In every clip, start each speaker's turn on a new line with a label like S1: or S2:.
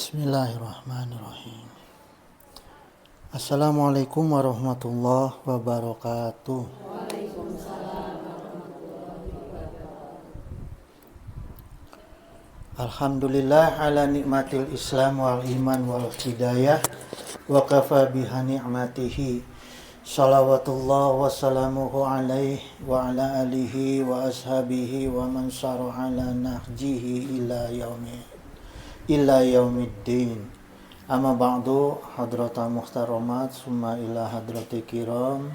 S1: Bismillahirrahmanirrahim. Assalamualaikum warahmatullahi wabarakatuh. Alhamdulillah ala nikmatil Islam wal iman wal hidayah wa kafa biha ni'matihi. Salawatullah wa salamuhu alaihi wa ala alihi wa ashabihi wa man sara ala nahjihi ila yaumiddin. Amma ba'du, hadratal muhtaramat summa ila hadrati kiram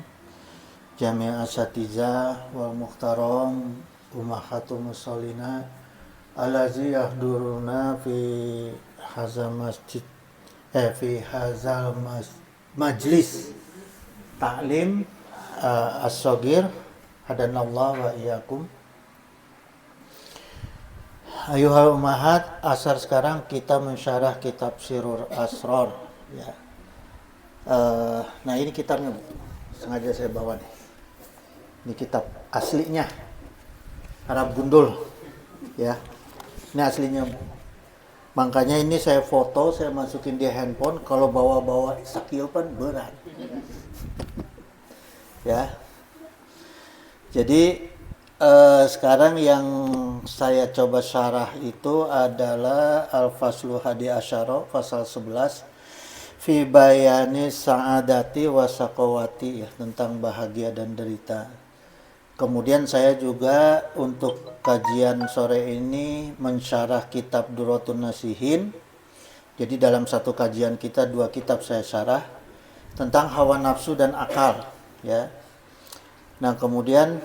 S1: jami' asatiza wal muhtaram ummahatul musallina allazi yahduruna fi hazal masjid fi hazal majlis ta'lim as-saghir hadanallahu wa iyyakum. Ayuhal ummahat, asar sekarang kita mensyarah kitab Sirrul Asrar ya. Nah ini kitabnya Bu. Sengaja saya bawa nih. Ini kitab aslinya Arab Gundul ya. Ini aslinya Bu. Makanya ini saya foto, saya masukin di handphone. Kalau bawa-bawa sakiopan berat ya. Jadi sekarang yang saya coba syarah itu adalah Al-Faslu Hadi Asyara, pasal 11 fi bayani sa'adati wa saqawati ya, tentang bahagia dan derita. Kemudian saya juga untuk kajian sore ini mensyarah kitab Durratun Nasihin. Jadi dalam satu kajian kita dua kitab saya syarah tentang hawa nafsu dan akal ya. Nah, kemudian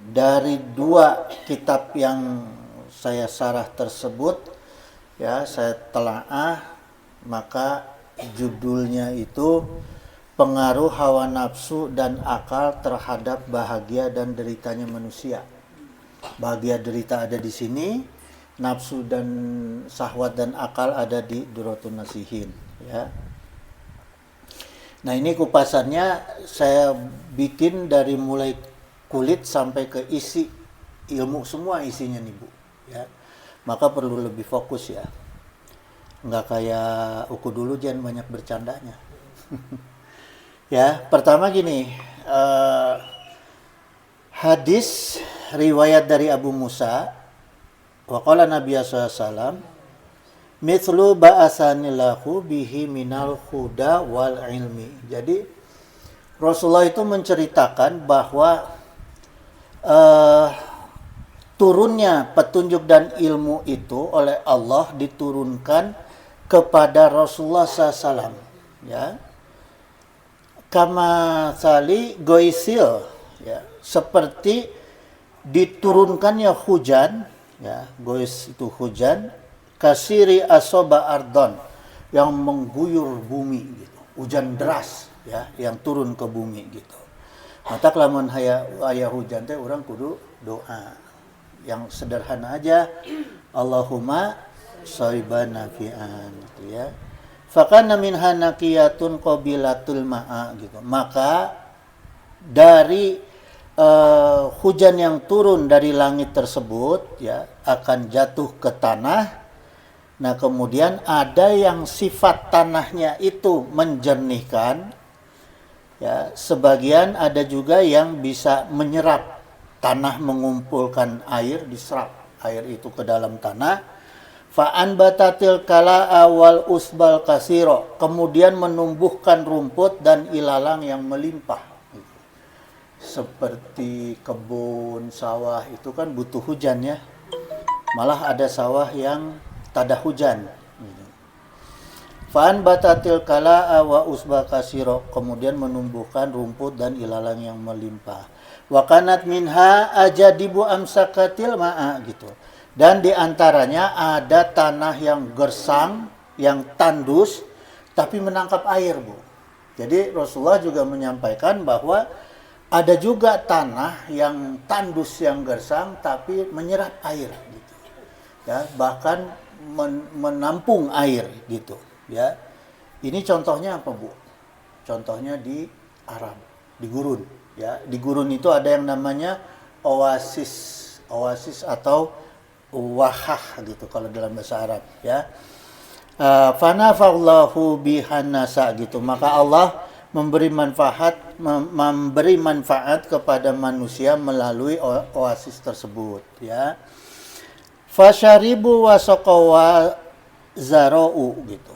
S1: dari dua kitab yang saya syarah tersebut ya, saya telaah, maka judulnya itu pengaruh hawa nafsu dan akal terhadap bahagia dan deritanya manusia. Bahagia derita ada di sini, nafsu dan syahwat dan akal ada di Durratun Nasihin ya. Nah, ini kupasannya saya bikin dari mulai kulit sampai ke isi ilmu, semua isinya nih Bu ya. Maka perlu lebih fokus ya, nggak kayak uku dulu jangan banyak bercandanya. Ya, pertama gini, hadis riwayat dari Abu Musa wa qala Nabi sallallahu alaihi wasallam mithlu ba'asanillahu bihi minal huda wal ilmi. Jadi Rasulullah itu menceritakan bahwa turunnya petunjuk dan ilmu itu oleh Allah diturunkan kepada Rasulullah SAW ya, kama sali goisil ya, seperti diturunkannya hujan ya, gois itu hujan, kasiri asoba ardon, yang mengguyur bumi gitu, hujan deras ya, yang turun ke bumi gitu. Mata kelamun aya hujan teh orang kudu doa yang sederhana aja, Allahumma shayban nafi'an gitu ya. Fakana minha naqiyatun qabilatul ma'a gitu. Maka dari hujan yang turun dari langit tersebut ya akan jatuh ke tanah. Nah, kemudian ada yang sifat tanahnya itu menjernihkan ya, sebagian ada juga yang bisa menyerap, tanah mengumpulkan air, diserap air itu ke dalam tanah. Fa'an batatil kala awal usbal kasiro, kemudian menumbuhkan rumput dan ilalang yang melimpah. Seperti kebun, sawah itu kan butuh hujan ya. Malah ada sawah yang tada hujan. Fa'an batatil kala'a wa usba kasiro, kemudian menumbuhkan rumput dan ilalang yang melimpah. Wa kanat minha ajadibu amsakatil ma'a gitu. Dan diantaranya ada tanah yang gersang, yang tandus, tapi menangkap air Bu. Jadi Rasulullah juga menyampaikan bahwa ada juga tanah yang tandus, yang gersang, tapi menyerap air gitu. Ya, bahkan menampung air gitu. Ya, ini contohnya apa Bu? Contohnya di Arab, di gurun. Ya, di gurun itu ada yang namanya oasis atau wahah gitu kalau dalam bahasa Arab. Ya, Fanafallahu bihanasa gitu. Maka Allah memberi manfaat kepada manusia melalui oasis tersebut, ya. Fasyaribu wasaqawa zara'u gitu.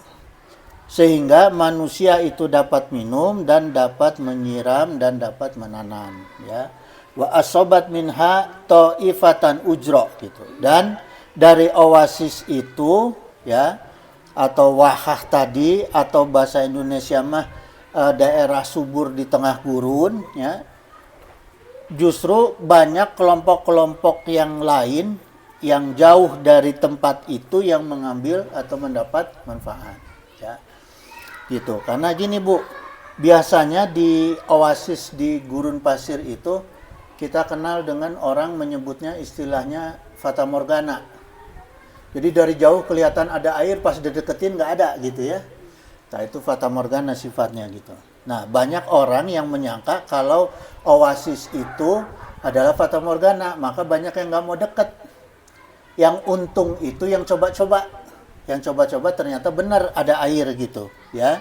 S1: Sehingga manusia itu dapat minum dan dapat menyiram dan dapat menanam, ya. Wa asobat minha ta'ifatan ujra gitu. Dan dari oasis itu, ya, atau wahah tadi, atau bahasa Indonesia mah daerah subur di tengah gurun, ya, justru banyak kelompok-kelompok yang lain yang jauh dari tempat itu yang mengambil atau mendapat manfaat, ya, gitu. Karena gini Bu, biasanya di oasis di gurun pasir itu kita kenal dengan orang menyebutnya istilahnya fata morgana. Jadi dari jauh kelihatan ada air, pas dideketin nggak ada gitu, ya. Nah itu fata morgana sifatnya gitu. Nah banyak orang yang menyangka kalau oasis itu adalah fata morgana, maka banyak yang nggak mau deket. Yang untung itu yang coba-coba. Yang coba-coba ternyata benar ada air gitu, ya.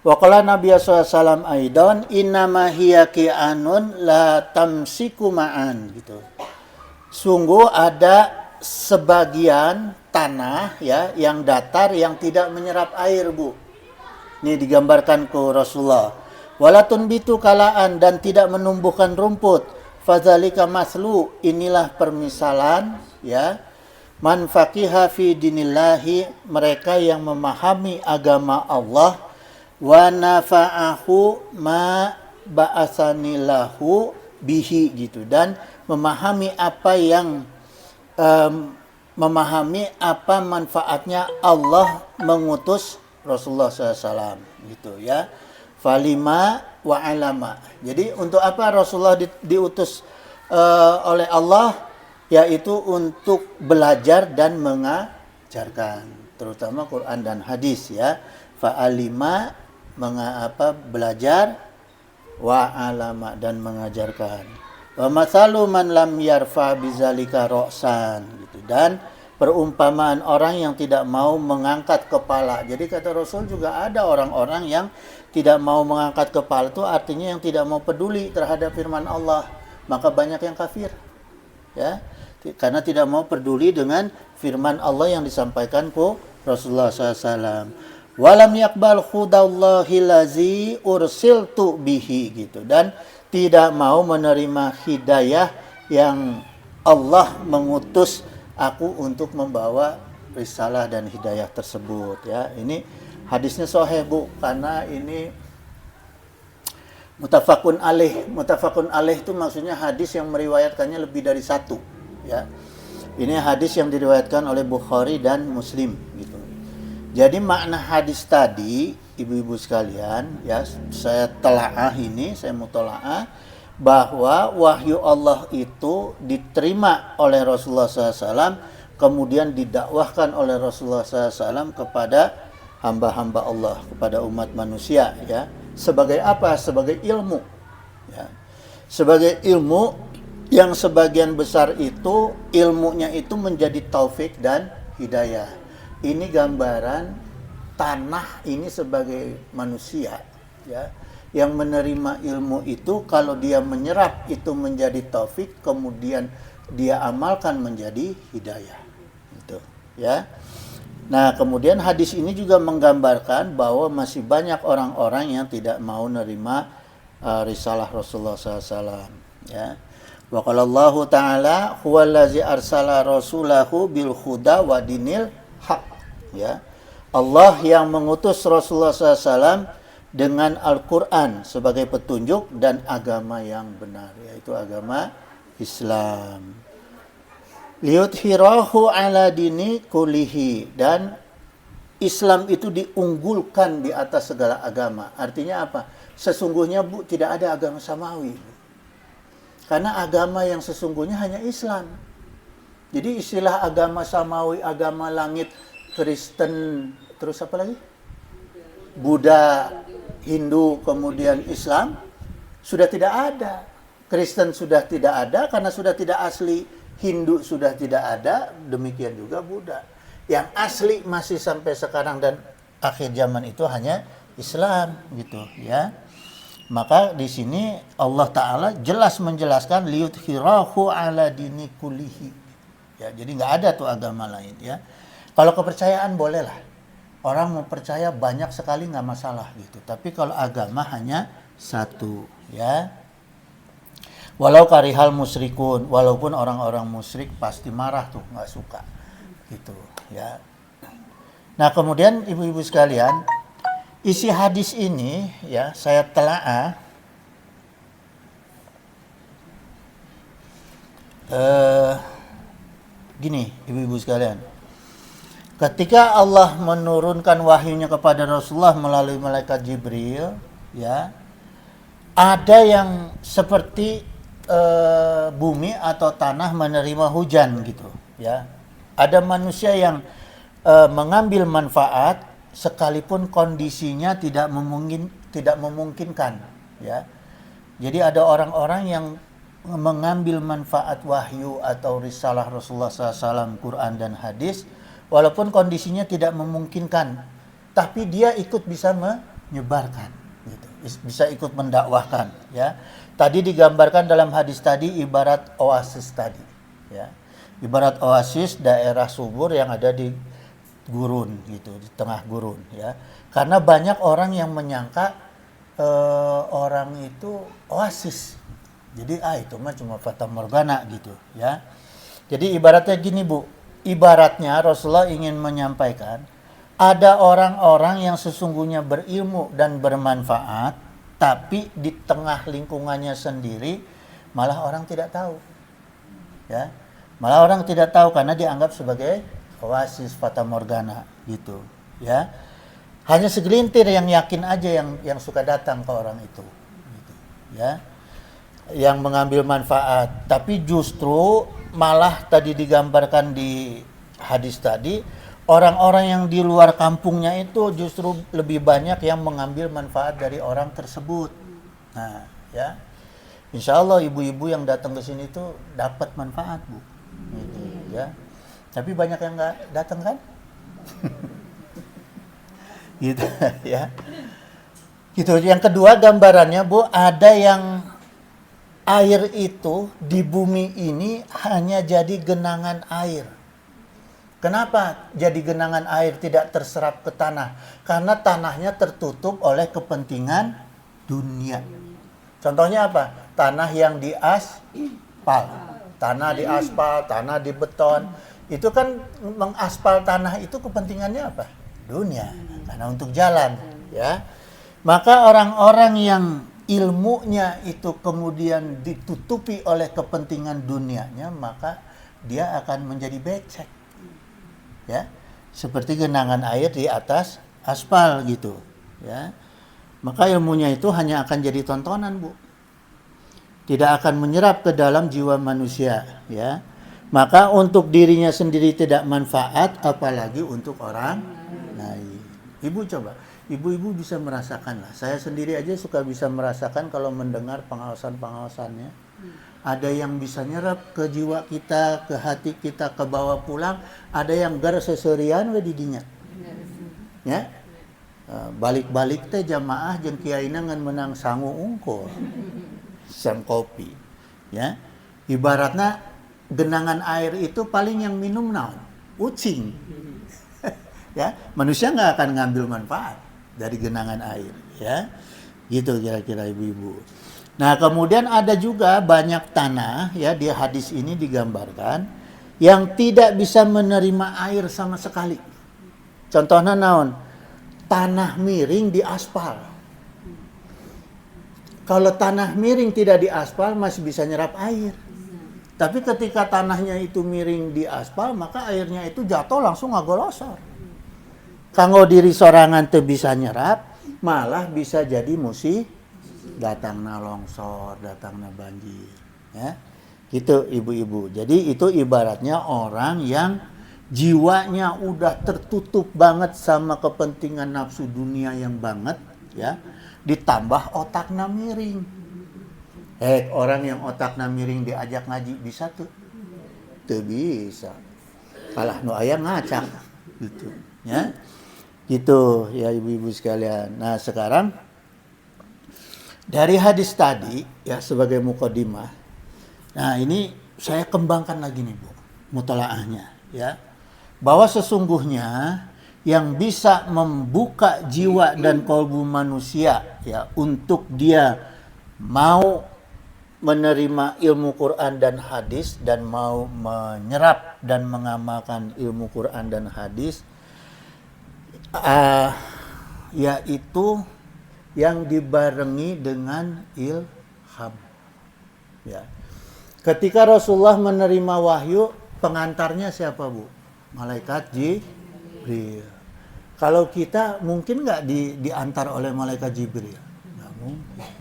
S1: Wa qala Nabi SAW aidan innama hiya ki'anun la tamsiku ma'an gitu. Sungguh ada sebagian tanah, ya, yang datar yang tidak menyerap air, Bu. Ini digambarkan ke Rasulullah. Walatun bitu kalaan, dan tidak menumbuhkan rumput. Fadzalika maslu, inilah permisalan, ya. Man faqiha fi dinillahi, mereka yang memahami agama Allah. Wa nafa'ahu ma ba'asanillahu bihi gitu. Dan memahami apa yang memahami apa manfaatnya Allah mengutus Rasulullah SAW gitu, ya. Falima wa alama. Jadi untuk apa Rasulullah diutus oleh Allah? Yaitu untuk belajar dan mengajarkan, terutama Quran dan hadis, ya. Fa'alima, belajar, wa alama, dan mengajarkan. Wa mathalu man lam yarfa bizalika ra'san gitu. Dan perumpamaan orang yang tidak mau mengangkat kepala. Jadi kata Rasul juga ada orang-orang yang tidak mau mengangkat kepala, itu artinya yang tidak mau peduli terhadap firman Allah. Maka banyak yang kafir, ya. Karena tidak mau peduli dengan firman Allah yang disampaikan ke Rasulullah SAW. Walam yakbal hudallahi lazi ursiltu bihi gitu. Dan tidak mau menerima hidayah yang Allah mengutus aku untuk membawa risalah dan hidayah tersebut, ya. Ini hadisnya sahih, Bu, karena ini mutafakun alaih. Mutafakun alaih itu maksudnya hadis yang meriwayatkannya lebih dari satu, ya. Ini hadis yang diriwayatkan oleh Bukhari dan Muslim gitu. Jadi makna hadis tadi, ibu-ibu sekalian, ya, saya mutalaah bahwa wahyu Allah itu diterima oleh Rasulullah SAW, kemudian didakwahkan oleh Rasulullah SAW kepada hamba-hamba Allah, kepada umat manusia, ya. Sebagai apa? Sebagai ilmu, ya. Sebagai ilmu yang sebagian besar itu ilmunya itu menjadi taufik dan hidayah. Ini gambaran tanah ini sebagai manusia, ya, yang menerima ilmu itu, kalau dia menyerap itu menjadi taufik, kemudian dia amalkan menjadi hidayah, gitu, ya. Nah, kemudian hadis ini juga menggambarkan bahwa masih banyak orang-orang yang tidak mau menerima risalah Rasulullah SAW, ya. Wa qala Allah Ta'ala huwallazi arsala rasulahu bil huda wa dinil haq, ya. Allah yang mengutus Rasulullah SAW dengan Al-Quran sebagai petunjuk dan agama yang benar, yaitu agama Islam. Liyuthirahu ala dini kulihi, dan Islam itu diunggulkan di atas segala agama. Artinya apa? Sesungguhnya, Bu, tidak ada agama samawi. Karena agama yang sesungguhnya hanya Islam. Jadi istilah agama samawi, agama langit, Kristen, terus apa lagi? Buddha, Hindu, kemudian Islam, sudah tidak ada. Kristen sudah tidak ada karena sudah tidak asli. Hindu sudah tidak ada, demikian juga Buddha. Yang asli masih sampai sekarang dan akhir zaman itu hanya Islam gitu ya. Maka di sini Allah Ta'ala jelas menjelaskan liyudhhirahu ala dini kulihi. Ya, jadi nggak ada tuh agama lain ya. Kalau kepercayaan bolehlah. Orang mau percaya banyak sekali nggak masalah gitu. Tapi kalau agama hanya satu ya. Walau karihal musyrikun, walaupun orang-orang musyrik pasti marah tuh, nggak suka gitu ya. Nah kemudian ibu-ibu sekalian, isi hadis ini ya saya telaah gini ibu-ibu sekalian. Ketika Allah menurunkan wahyunya kepada Rasulullah melalui malaikat Jibril, ya, ada yang seperti bumi atau tanah menerima hujan gitu, ya. Ada manusia yang mengambil manfaat sekalipun kondisinya tidak memungkinkan, ya. Jadi ada orang-orang yang mengambil manfaat wahyu atau risalah Rasulullah SAW, Quran dan hadis, walaupun kondisinya tidak memungkinkan, tapi dia ikut bisa menyebarkan, gitu. Bisa ikut mendakwahkan. Ya, tadi digambarkan dalam hadis tadi ibarat oasis tadi. Ya, ibarat oasis daerah subur yang ada di gurun, gitu, di tengah gurun. Ya, karena banyak orang yang menyangka orang itu oasis. Jadi itu mah cuma fata morgana gitu ya. Jadi ibaratnya gini Bu, ibaratnya Rasulullah ingin menyampaikan ada orang-orang yang sesungguhnya berilmu dan bermanfaat, tapi di tengah lingkungannya sendiri malah orang tidak tahu. Ya. Malah orang tidak tahu karena dianggap sebagai oasis fata morgana gitu ya. Hanya segelintir yang yakin aja yang suka datang ke orang itu gitu, ya. Yang mengambil manfaat, tapi justru malah tadi digambarkan di hadis tadi orang-orang yang di luar kampungnya itu justru lebih banyak yang mengambil manfaat dari orang tersebut. Nah, ya, insya Allah ibu-ibu yang datang ke sini tuh dapat manfaat Bu, gitu, ya. Tapi banyak yang nggak datang kan, gitu, ya. Gitu. Yang kedua gambarannya Bu, ada yang air itu di bumi ini hanya jadi genangan air. Kenapa jadi genangan air tidak terserap ke tanah? Karena tanahnya tertutup oleh kepentingan dunia. Contohnya apa? Tanah yang diaspal. Tanah diaspal, tanah di beton. Itu kan mengaspal tanah itu kepentingannya apa? Dunia. Karena untuk jalan, ya. Maka orang-orang yang ilmunya itu kemudian ditutupi oleh kepentingan dunianya, maka dia akan menjadi becek. Ya, seperti genangan air di atas aspal gitu, ya. Maka ilmunya itu hanya akan jadi tontonan, Bu. Tidak akan menyerap ke dalam jiwa manusia, ya. Maka untuk dirinya sendiri tidak manfaat, apalagi untuk orang lain. Ibu coba, ibu-ibu bisa merasakan lah. Saya sendiri aja suka bisa merasakan kalau mendengar pengawasan-pengawasannya. Ada yang bisa nyerap ke jiwa kita, ke hati kita, ke bawah pulang. Ada yang gar seserian we didinya. Ya, balik-balik teh jamaah jeung kiaina ngan menang sangu unggul. Sam kopi. Ya, ibaratnya genangan air itu paling yang minum naon? Ucing. Ya, manusia nggak akan ngambil manfaat dari genangan air, ya. Gitu kira-kira ibu-ibu. Nah, kemudian ada juga banyak tanah, ya, di hadis ini digambarkan yang tidak bisa menerima air sama sekali. Contohnya naon? Tanah miring di aspal. Kalau tanah miring tidak di aspal masih bisa nyerap air. Tapi ketika tanahnya itu miring di aspal, maka airnya itu jatuh langsung ngagolosor. Kanggo diri sorangan teu bisa nyerap, malah bisa jadi musibah, datangna longsor, datangna banjir, ya. Gitu ibu-ibu. Jadi itu ibaratnya orang yang jiwanya udah tertutup banget sama kepentingan nafsu dunia yang banget, ya. Ditambah otakna miring. Orang yang otakna miring diajak ngaji bisa tuh? Teu bisa. Kalah nu aya ngacak. gitu ya. Gitu ya ibu-ibu sekalian. Nah, sekarang dari hadis tadi ya sebagai mukadimah. Nah, ini saya kembangkan lagi nih, Bu, mutalaahnya ya. Bahwa sesungguhnya yang bisa membuka jiwa dan kalbu manusia ya untuk dia mau menerima ilmu Quran dan hadis dan mau menyerap dan mengamalkan ilmu Quran dan hadis, yaitu yang dibarengi dengan ilham. Ya. Ketika Rasulullah menerima wahyu, pengantarnya siapa, Bu? Malaikat Jibril. Kalau kita mungkin nggak diantar oleh malaikat Jibril? Nggak mungkin.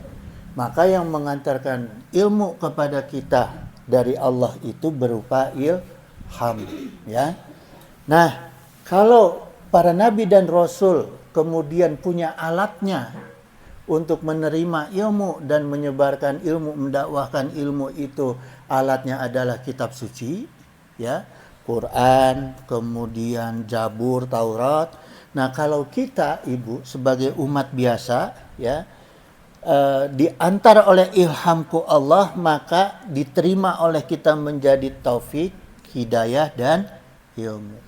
S1: Maka yang mengantarkan ilmu kepada kita dari Allah itu berupa ilham. Ya. Nah, kalau para nabi dan rasul kemudian punya alatnya untuk menerima ilmu dan menyebarkan ilmu, mendakwahkan ilmu itu, alatnya adalah kitab suci, ya, Quran, kemudian Zabur, Taurat. Nah, kalau kita, Ibu, sebagai umat biasa, ya, diantar oleh ilhamku Allah, maka diterima oleh kita menjadi taufik, hidayah, dan ilmu.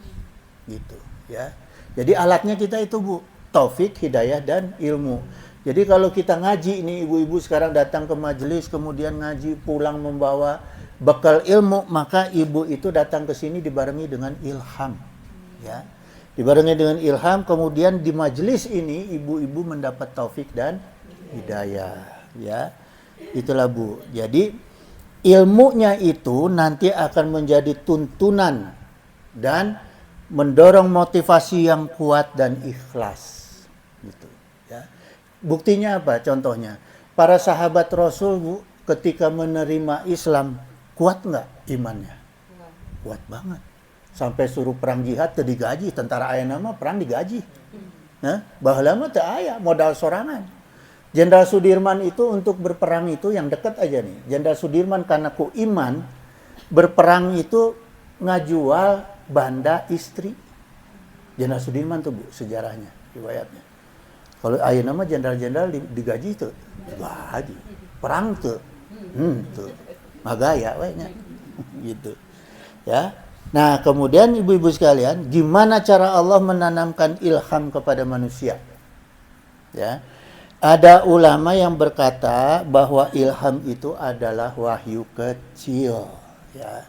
S1: Gitu, ya. Jadi alatnya kita itu, Bu, taufik, hidayah, dan ilmu. Jadi kalau kita ngaji ini, ibu-ibu sekarang datang ke majelis, kemudian ngaji, pulang membawa bekal ilmu, maka ibu itu datang ke sini dibarengi dengan ilham. Ya. Dibarengi dengan ilham, kemudian di majelis ini ibu-ibu mendapat taufik dan hidayah. Ya. Itulah, Bu. Jadi ilmunya itu nanti akan menjadi tuntunan dan mendorong motivasi yang kuat dan ikhlas. Gitu. Ya. Buktinya apa? Contohnya, para sahabat Rasul, Bu, ketika menerima Islam, kuat nggak imannya? Kuat banget. Sampai suruh perang jihad, digaji. Tentara ayana mah perang digaji. Nah, baheula mah teu aya modal sorangan. Jenderal Sudirman itu untuk berperang itu yang dekat aja nih. Jenderal Sudirman karena ku iman, berperang itu ngajual banda istri. Jenderal Sudirman tuh, Bu, sejarahnya, riwayatnya. Kalau ayeuna mah jenderal-jenderal digaji tuh, digaji. Perang tuh, tuh, magaya we nya. Gitu. Ya. Nah, kemudian ibu-ibu sekalian, gimana cara Allah menanamkan ilham kepada manusia? Ya. Ada ulama yang berkata bahwa ilham itu adalah wahyu kecil, ya.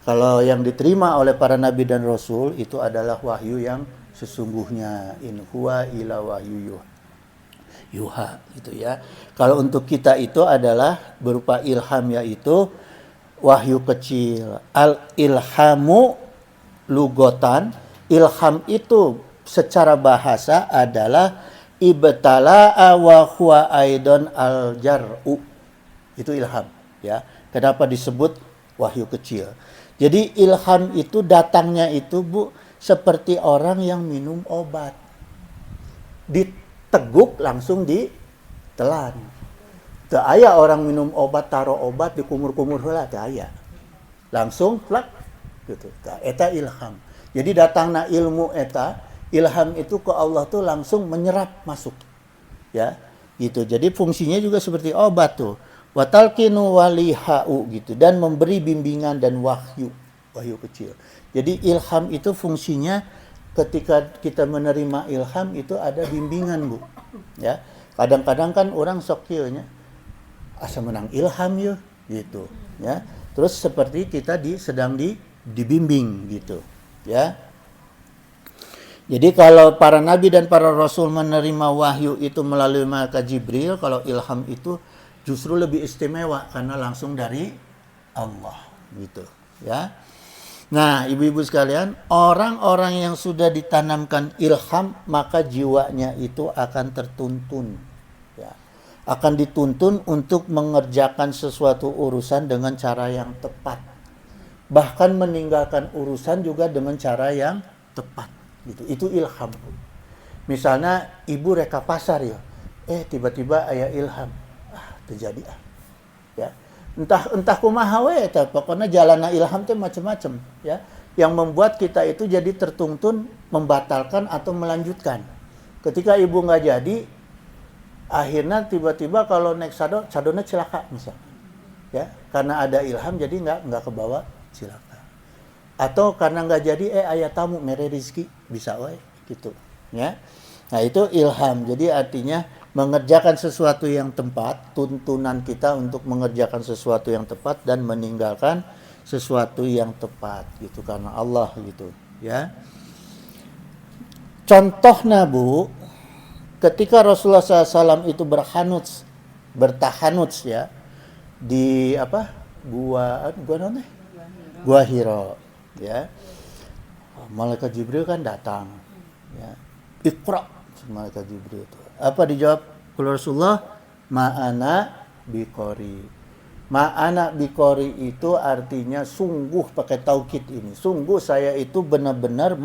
S1: Kalau yang diterima oleh para nabi dan rasul itu adalah wahyu yang sesungguhnya, in huwa illa wahyu yuha, gitu ya. Kalau untuk kita itu adalah berupa ilham, yaitu wahyu kecil. Al ilhamu lugotan, ilham itu secara bahasa adalah ibtala'a wa huwa aidon al jar'u. Itu ilham, ya. Kenapa disebut wahyu kecil? Jadi ilham itu datangnya itu, Bu, seperti orang yang minum obat. Diteguk langsung ditelan. Teu aya orang minum obat, taruh obat di kumur-kumur heula, teu aya. Langsung plak gitu. Eta ilham. Jadi datangna ilmu eta, ilham itu ke Allah tuh langsung menyerap masuk. Ya, gitu. Jadi fungsinya juga seperti obat tuh. Wa talqinu walihau gitu, dan memberi bimbingan dan wahyu kecil. Jadi ilham itu fungsinya ketika kita menerima ilham itu ada bimbingan, Bu. Ya. Kadang-kadang kan orang sok kieu nya asa menang ilham ya gitu, ya. Terus seperti kita sedang dibimbing gitu, ya. Jadi kalau para nabi dan para rasul menerima wahyu itu melalui malaikat Jibril, kalau ilham itu justru lebih istimewa karena langsung dari Allah gitu, ya. Nah, ibu-ibu sekalian, orang-orang yang sudah ditanamkan ilham, maka jiwanya itu akan tertuntun, ya. Akan dituntun untuk mengerjakan sesuatu urusan dengan cara yang tepat. Bahkan meninggalkan urusan juga dengan cara yang tepat. Gitu. Itu ilham. Misalnya ibu reka pasar ya, tiba-tiba aya ilham, terjadi ya. Entah kumaha we eta, pokoknya jalanna ilham teh macam-macam, ya. yang membuat kita itu jadi tertuntun membatalkan atau melanjutkan. Ketika ibu nggak jadi, akhirnya tiba-tiba kalau naik sadona celaka misalnya. Ya, karena ada ilham jadi nggak kebawa celaka. Atau karena nggak jadi ayat tamu mere rezeki bisa gitu, ya. Nah, itu ilham. Jadi artinya mengerjakan sesuatu yang tepat, tuntunan kita untuk mengerjakan sesuatu yang tepat dan meninggalkan sesuatu yang tepat gitu karena Allah gitu, ya. Contohnya Bu, ketika Rasulullah SAW itu bertahanuts ya di gua namanya Gua Hira, ya. Malaikat Jibril kan datang, ya. Iqra, malaikat Jibril itu. Apa dijawab Rasulullah? Ma'ana biqori. Ma'ana biqori itu artinya sungguh, pakai taukid ini. Sungguh saya itu benar-benar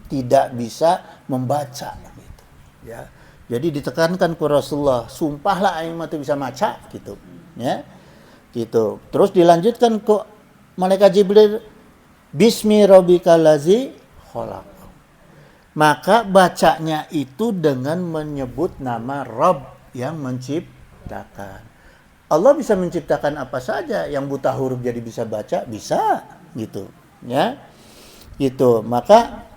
S1: tidak bisa membaca gitu, ya. Jadi ditekankan ke Rasulullah, sumpahlah aing mah teu bisa maca gitu, ya. Gitu. Terus dilanjutkan ke malaikat Jibril, Bismi rabbikal ladzi khalaq. Maka bacanya itu dengan menyebut nama Rabb yang menciptakan. Allah bisa menciptakan apa saja, yang buta huruf jadi bisa baca, bisa gitu, ya. Gitu. Maka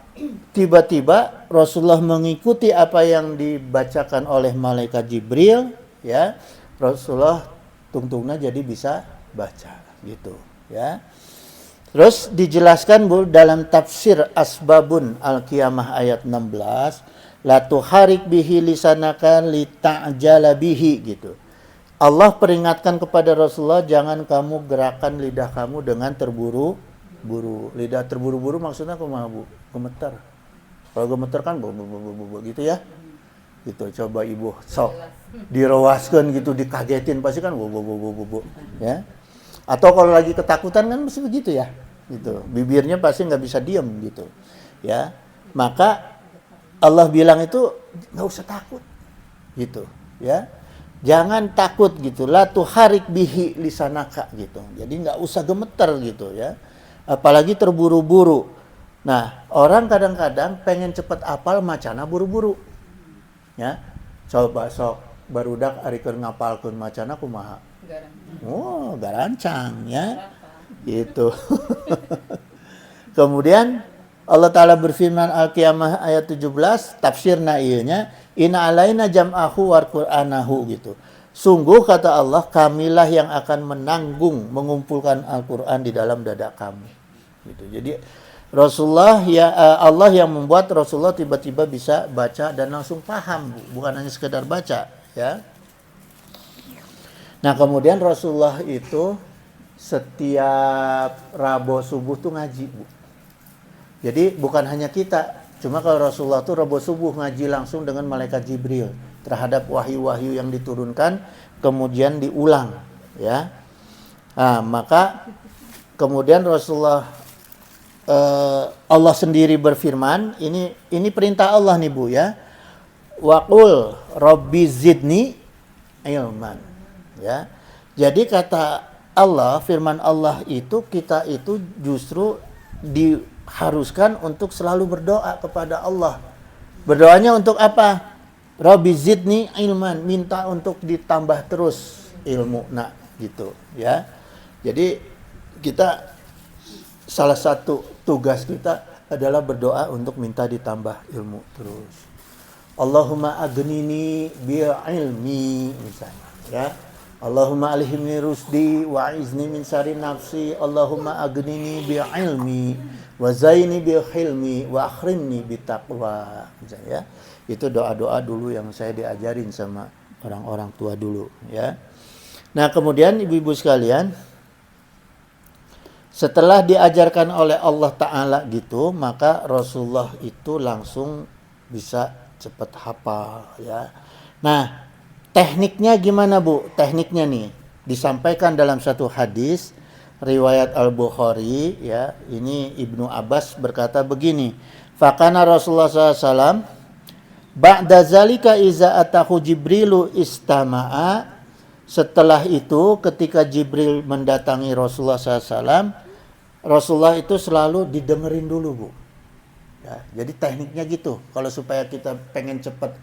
S1: tiba-tiba Rasulullah mengikuti apa yang dibacakan oleh malaikat Jibril, ya. Rasulullah tungtungnya jadi bisa baca gitu, ya. Terus dijelaskan Bu dalam tafsir Asbabun Al-Qiyamah ayat 16, la tuharik bihi lisanaka lita'jala bihi gitu. Allah peringatkan kepada Rasulullah, jangan kamu gerakan lidah kamu dengan terburu-buru. Lidah terburu-buru maksudnya kumaha Bu? Gemeter. Kalau gemeter kan gitu ya. Gitu, coba ibu sok dirawaskan gitu, dikagetin pasti kan ya. Atau kalau lagi ketakutan kan mesti begitu ya, gitu. Bibirnya pasti nggak bisa diem gitu, ya. Maka Allah bilang itu nggak usah takut, gitu, ya. Jangan takut gitu, la tuharik bihi lisanaka gitu. Jadi nggak usah gemeter gitu, ya. Apalagi terburu-buru. Nah, orang kadang-kadang pengen cepet apal macana buru-buru, ya. Coba sok barudak ari keur ngapalkeun macana kumaha. Oh, garancang ya. Gitu. Kemudian Allah Ta'ala berfirman Al-Qiyamah ayat 17, tafsirna ieu nya, inna alaina jam'ahu wa qur'anahu gitu. Sungguh kata Allah, kamilah yang akan menanggung mengumpulkan Al-Qur'an di dalam dada kamu. Gitu. Jadi Rasulullah Allah yang membuat Rasulullah tiba-tiba bisa baca dan langsung paham, bukan hanya sekedar baca, ya. Nah, kemudian Rasulullah itu setiap Rabu subuh tuh ngaji, Bu. Jadi bukan hanya kita, cuma kalau Rasulullah tuh Rabu subuh ngaji langsung dengan malaikat Jibril terhadap wahyu-wahyu yang diturunkan, kemudian diulang, ya. Nah, maka kemudian Rasulullah Allah sendiri berfirman, ini perintah Allah nih Bu, ya. Waqul Rabbi zidni ilman. Ya, jadi kata Allah, firman Allah itu kita itu justru diharuskan untuk selalu berdoa kepada Allah. Berdoanya untuk apa? Rabbi zidni ilman, minta untuk ditambah terus ilmu, gitu, ya. Jadi kita salah satu tugas kita adalah berdoa untuk minta ditambah ilmu terus. Allahumma agnini bi ilmi misalnya, ya. Allahumma alhimni rusdi wa izni min syarri nafsi. Allahumma agnini bi ilmi wa zaini bi hilmi wa akhrimni bi taqwa. Ya. Itu doa-doa dulu yang saya diajarin sama orang-orang tua dulu, ya. Nah, kemudian ibu-ibu sekalian, setelah diajarkan oleh Allah Ta'ala gitu, maka Rasulullah itu langsung bisa cepat hafal, ya. Nah, tekniknya gimana Bu? Tekniknya nih disampaikan dalam satu hadis riwayat Al-Bukhari, ya. Ini Ibnu Abbas berkata begini, faqana Rasulullah SAW ba'da zalika iza atahu Jibrilu istama'a. Setelah itu ketika Jibril mendatangi Rasulullah SAW, Rasulullah itu selalu didengerin dulu, Bu. Ya, jadi tekniknya gitu. Kalau supaya kita pengen cepat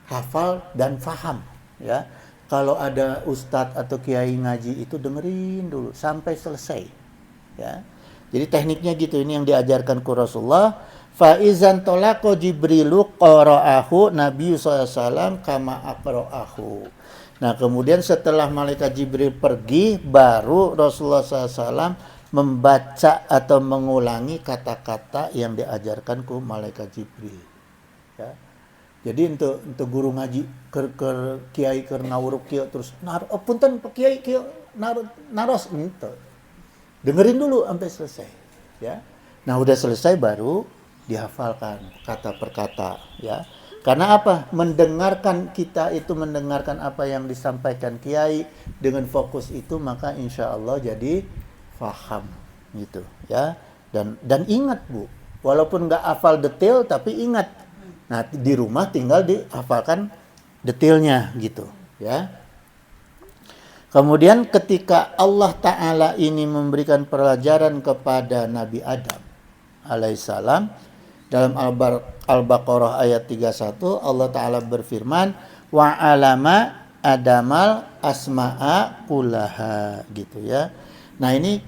S1: hafal dan faham, ya. Kalau ada ustadz atau kiai ngaji itu dengerin dulu sampai selesai, ya. Jadi tekniknya gitu. Ini yang diajarkan ku Rasulullah. Faizan tolako Jibrilu qara'ahu Nabi SAW kama aqra'ahu. Nah, kemudian setelah malaikat Jibril pergi, baru Rasulullah SAW membaca atau mengulangi kata-kata yang diajarkan ku malaikat Jibril. Ya. Jadi untuk guru ngaji ke kiai ke ngawuruk kieu terus punten kiai kieu naros ente. Dengerin dulu sampai selesai, ya. Nah, udah selesai baru dihafalkan kata per kata, ya. Karena apa? Kita itu mendengarkan apa yang disampaikan kiai dengan fokus itu, maka insya Allah jadi faham gitu, ya. Dan ingat, Bu, walaupun nggak hafal detail tapi ingat. Nah, di rumah tinggal dihafalkan detailnya gitu, ya. Kemudian ketika Allah Ta'ala ini memberikan pelajaran kepada Nabi Adam alaihissalam, dalam Al-Baqarah ayat 31 Allah Ta'ala berfirman, wa alama adamal asma'a kullaha, gitu ya. Nah, ini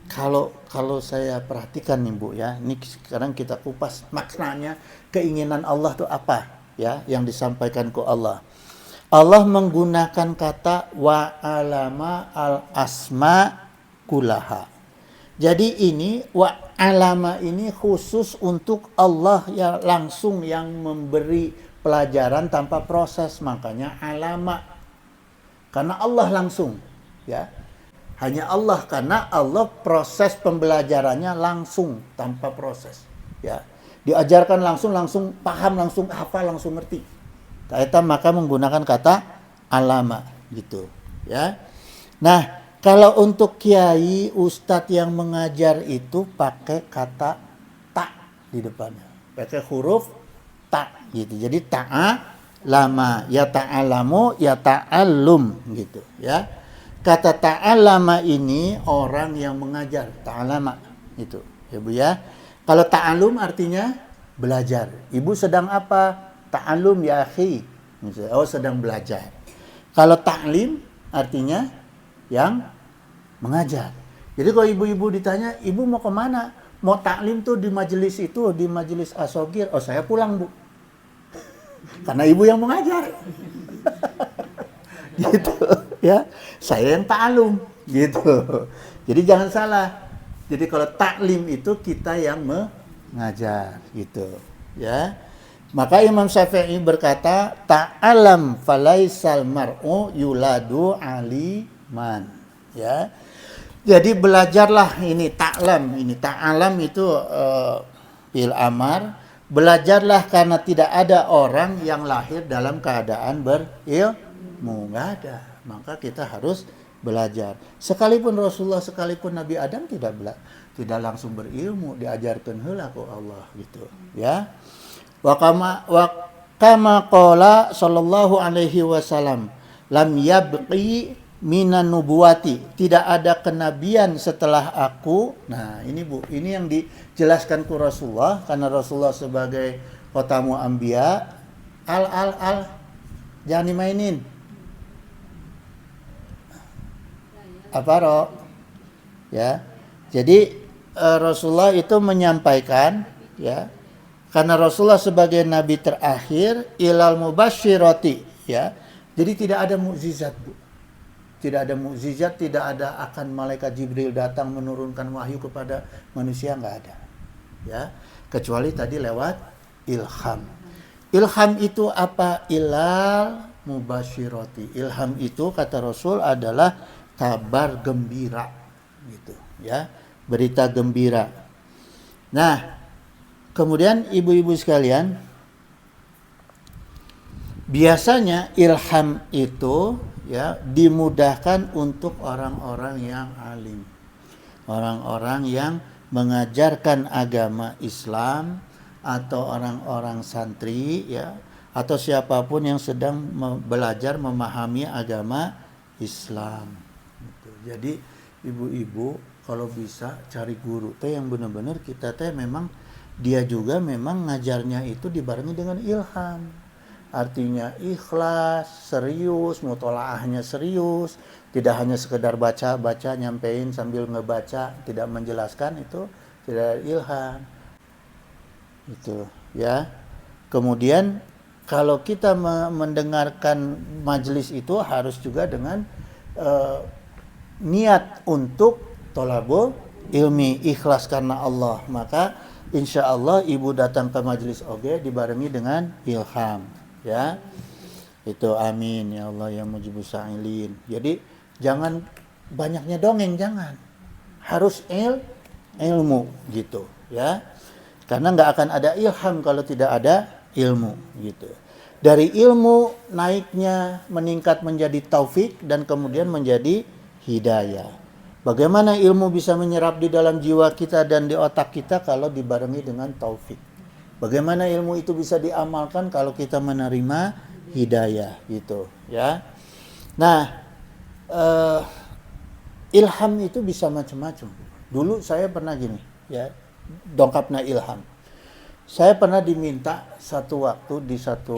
S1: kalau saya perhatikan nih, Bu, ya, ini sekarang kita kupas maknanya, keinginan Allah itu apa, ya, yang disampaikan ke Allah. Allah menggunakan kata wa alama al asma kullaha. Jadi ini wa alama ini khusus untuk Allah yang langsung yang memberi pelajaran tanpa proses, makanya alama. Karena Allah langsung, ya. Hanya Allah, karena Allah proses pembelajarannya langsung tanpa proses, ya. Diajarkan langsung paham, langsung hafal, langsung ngerti. Maka menggunakan kata alama gitu, ya. Nah, kalau untuk kiai ustadz yang mengajar itu pakai kata ta di depannya, pakai huruf ta gitu. Jadi ta'a lama, ya ta'alamu, ya ta'allum gitu, ya. Kata ta'alama ini orang yang mengajar, ta'alama itu, ya Bu, ya. Kalau ta'alum artinya belajar. Ibu sedang apa? Ta'alum ya akhi. Oh, sedang belajar. Kalau ta'lim artinya yang mengajar. Jadi kalau ibu-ibu ditanya, ibu mau kemana? Mau ta'lim tuh di majelis itu, di majelis asogir. Oh, saya pulang, Bu. Karena ibu yang mengajar. Gitu, ya. Saya yang ta'alum, gitu. Jadi jangan salah. Jadi kalau ta'lim itu kita yang mengajar, gitu, ya. Maka Imam Syafi'i berkata, ta'alam falaisal mar'u yuladu aliman, ya. Jadi belajarlah, ini ta'lam, ini ta'alam itu fi'il amar. Belajarlah karena tidak ada orang yang lahir dalam keadaan berilmu, nggak ada. Maka kita harus belajar. Sekalipun Rasulullah, sekalipun Nabi Adam tidak langsung berilmu, diajarkan heula ku Allah, gitu, ya. Wa kama qala sallallahu alaihi wasallam, lam yabqi minan nubuwati, tidak ada kenabian setelah aku. Nah, ini Bu, ini yang dijelaskan ke Rasulullah, karena Rasulullah sebagai khatamu anbiya. Al jangan dimainin. Apa, Ro? Ya. Jadi Rasulullah itu menyampaikan, ya, karena Rasulullah sebagai nabi terakhir, ilal mubasyirati, ya. Jadi tidak ada mukjizat, Bu. Tidak ada mukjizat, tidak ada akan malaikat Jibril datang menurunkan wahyu kepada manusia, nggak ada. Ya. Kecuali tadi lewat ilham. Ilham itu apa? Ilal mubasyirati. Ilham itu kata Rasul adalah kabar gembira, gitu, ya. Berita gembira. Nah, kemudian ibu-ibu sekalian, biasanya ilham itu, ya, dimudahkan untuk orang-orang yang alim. Orang-orang yang mengajarkan agama Islam, atau orang-orang santri, ya, atau siapapun yang sedang belajar memahami agama Islam. Jadi ibu-ibu kalau bisa cari guru teh yang benar-benar kita teh memang dia juga memang ngajarnya itu dibarengi dengan ilham. Artinya ikhlas, serius, mutolaahnya serius, tidak hanya sekedar baca-baca nyampein sambil ngebaca, tidak menjelaskan, itu tidak ilham. Itu ya. Kemudian kalau kita mendengarkan majelis itu harus juga dengan niat untuk tolabul ilmi, ikhlas karena Allah. Maka insya Allah ibu datang ke majelis oge dibarengi dengan ilham, ya. Itu amin ya Allah ya mujibus sa'ilin. Jadi jangan banyaknya dongeng, jangan. Harus ilmu gitu, ya. Karena nggak akan ada ilham kalau tidak ada ilmu gitu. Dari ilmu naiknya meningkat menjadi taufik dan kemudian menjadi hidayah. Bagaimana ilmu bisa menyerap di dalam jiwa kita dan di otak kita kalau dibarengi dengan taufik? Bagaimana ilmu itu bisa diamalkan kalau kita menerima hidayah gitu, ya. Nah, ilham itu bisa macam-macam. Dulu saya pernah gini, ya, dongkapna ilham. Saya pernah diminta satu waktu di satu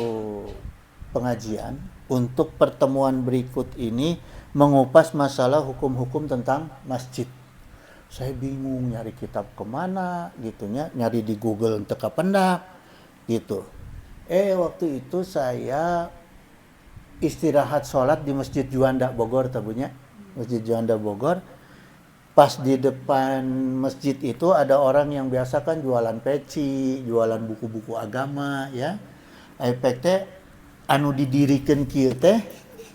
S1: pengajian untuk pertemuan berikut ini mengupas masalah hukum-hukum tentang masjid. Saya bingung nyari kitab kemana gitunya, nyari di Google untuk kapendak gitu. Waktu itu saya istirahat sholat di Masjid Juanda Bogor tabunya. Masjid Juanda Bogor. Pas di depan masjid itu ada orang yang biasa kan jualan peci, jualan buku-buku agama, ya. Efek teh anu didirikan kieu teh,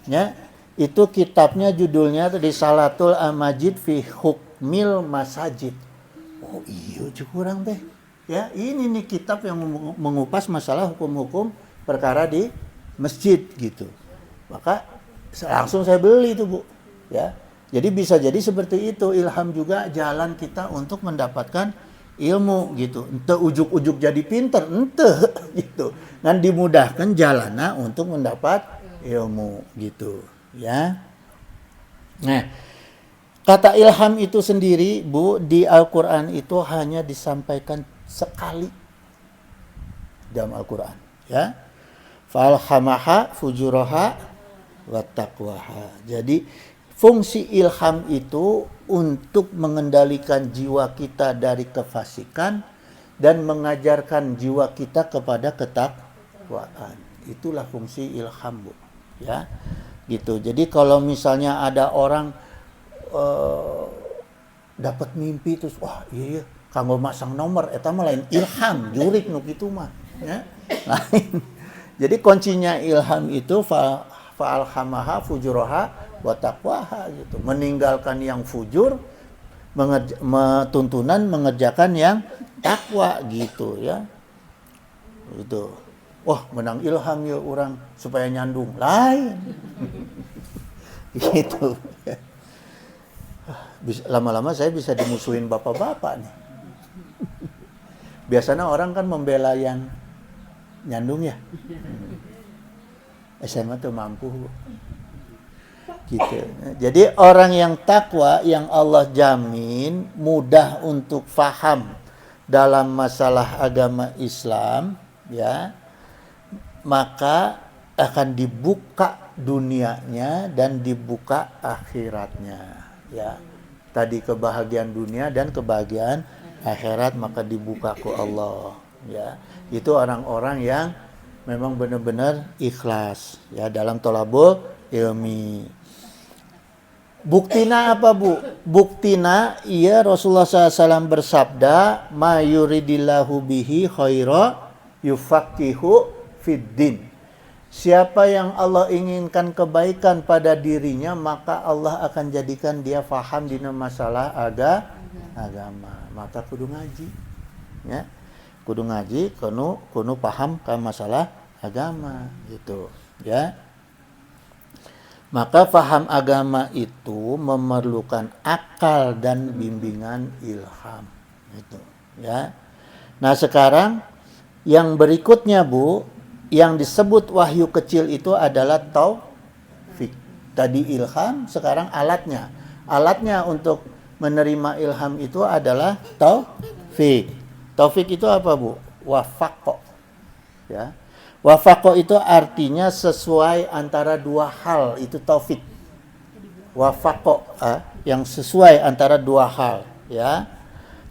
S1: ya. Itu kitabnya judulnya Risalatul Amajid fi Hukmil Masajid. Oh iya kurang teh. Ya, ini nih kitab yang mengupas masalah hukum-hukum perkara di masjid gitu. Maka langsung saya beli itu, Bu. Ya. Jadi bisa jadi seperti itu, ilham juga jalan kita untuk mendapatkan ilmu gitu. Ente ujuk-ujuk jadi pinter, ente gitu. Dan dimudahkan jalana untuk mendapat ilmu gitu, ya. Nah, kata ilham itu sendiri, Bu, di Al-Qur'an itu hanya disampaikan sekali dalam Al-Qur'an, ya. Falhamaha fujuraha wa taqwaha. Jadi fungsi ilham itu untuk mengendalikan jiwa kita dari kefasikan dan mengajarkan jiwa kita kepada ketakwaan. Itulah fungsi ilham, Bu. Ya, gitu. Jadi kalau misalnya ada orang dapat mimpi terus, wah iya, kanggo masang nomor, eta mah lain ilham, jurik nu kitu mah, ya. Lain. Jadi kuncinya ilham itu fa'alhamaha fujuraha wa taqwaha gitu. Meninggalkan yang fujur, tuntunan mengerjakan yang takwa gitu, ya. Gitu. Wah, menang ilham ya orang supaya nyandung. Lain. Gitu. Lama-lama saya bisa dimusuhin bapak-bapak nih. Biasanya orang kan membela yang nyandung ya. SMA tuh mampu. Gitu. Jadi orang yang takwa yang Allah jamin mudah untuk faham dalam masalah agama Islam, ya, maka akan dibuka dunianya dan dibuka akhiratnya, ya. Tadi kebahagiaan dunia dan kebahagiaan akhirat maka dibuka ku Allah, ya. Itu orang-orang yang memang benar-benar ikhlas, ya, dalam tolabul ilmi. Buktina apa, Bu? Buktina iya Rasulullah SAW bersabda, ma yuridillahu bihi khaira yufaqihu fiddin. Siapa yang Allah inginkan kebaikan pada dirinya, maka Allah akan jadikan dia faham dina masalah agama. Maka kudu ngaji, ya. Kudu ngaji, kudu paham ke masalah agama gitu, ya. Maka faham agama itu memerlukan akal dan bimbingan ilham. Itu, ya. Nah, sekarang yang berikutnya, Bu, yang disebut wahyu kecil itu adalah taufik. Tadi ilham, sekarang alatnya. Alatnya untuk menerima ilham itu adalah taufik. Taufik itu apa, Bu? Wafaqo. Ya. Wafaqo itu artinya sesuai antara dua hal, itu taufik. Wafaqo, yang sesuai antara dua hal, ya.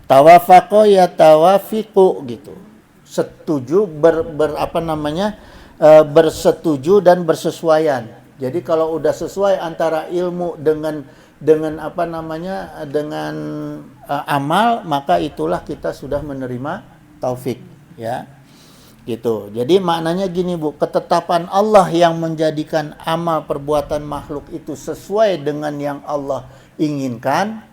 S1: Tawafaqo ya tawafiqu gitu. Setuju bersetuju dan bersesuaian. Jadi kalau udah sesuai antara ilmu dengan amal, maka itulah kita sudah menerima taufik, ya. Gitu. Jadi maknanya gini, Bu, ketetapan Allah yang menjadikan amal perbuatan makhluk itu sesuai dengan yang Allah inginkan,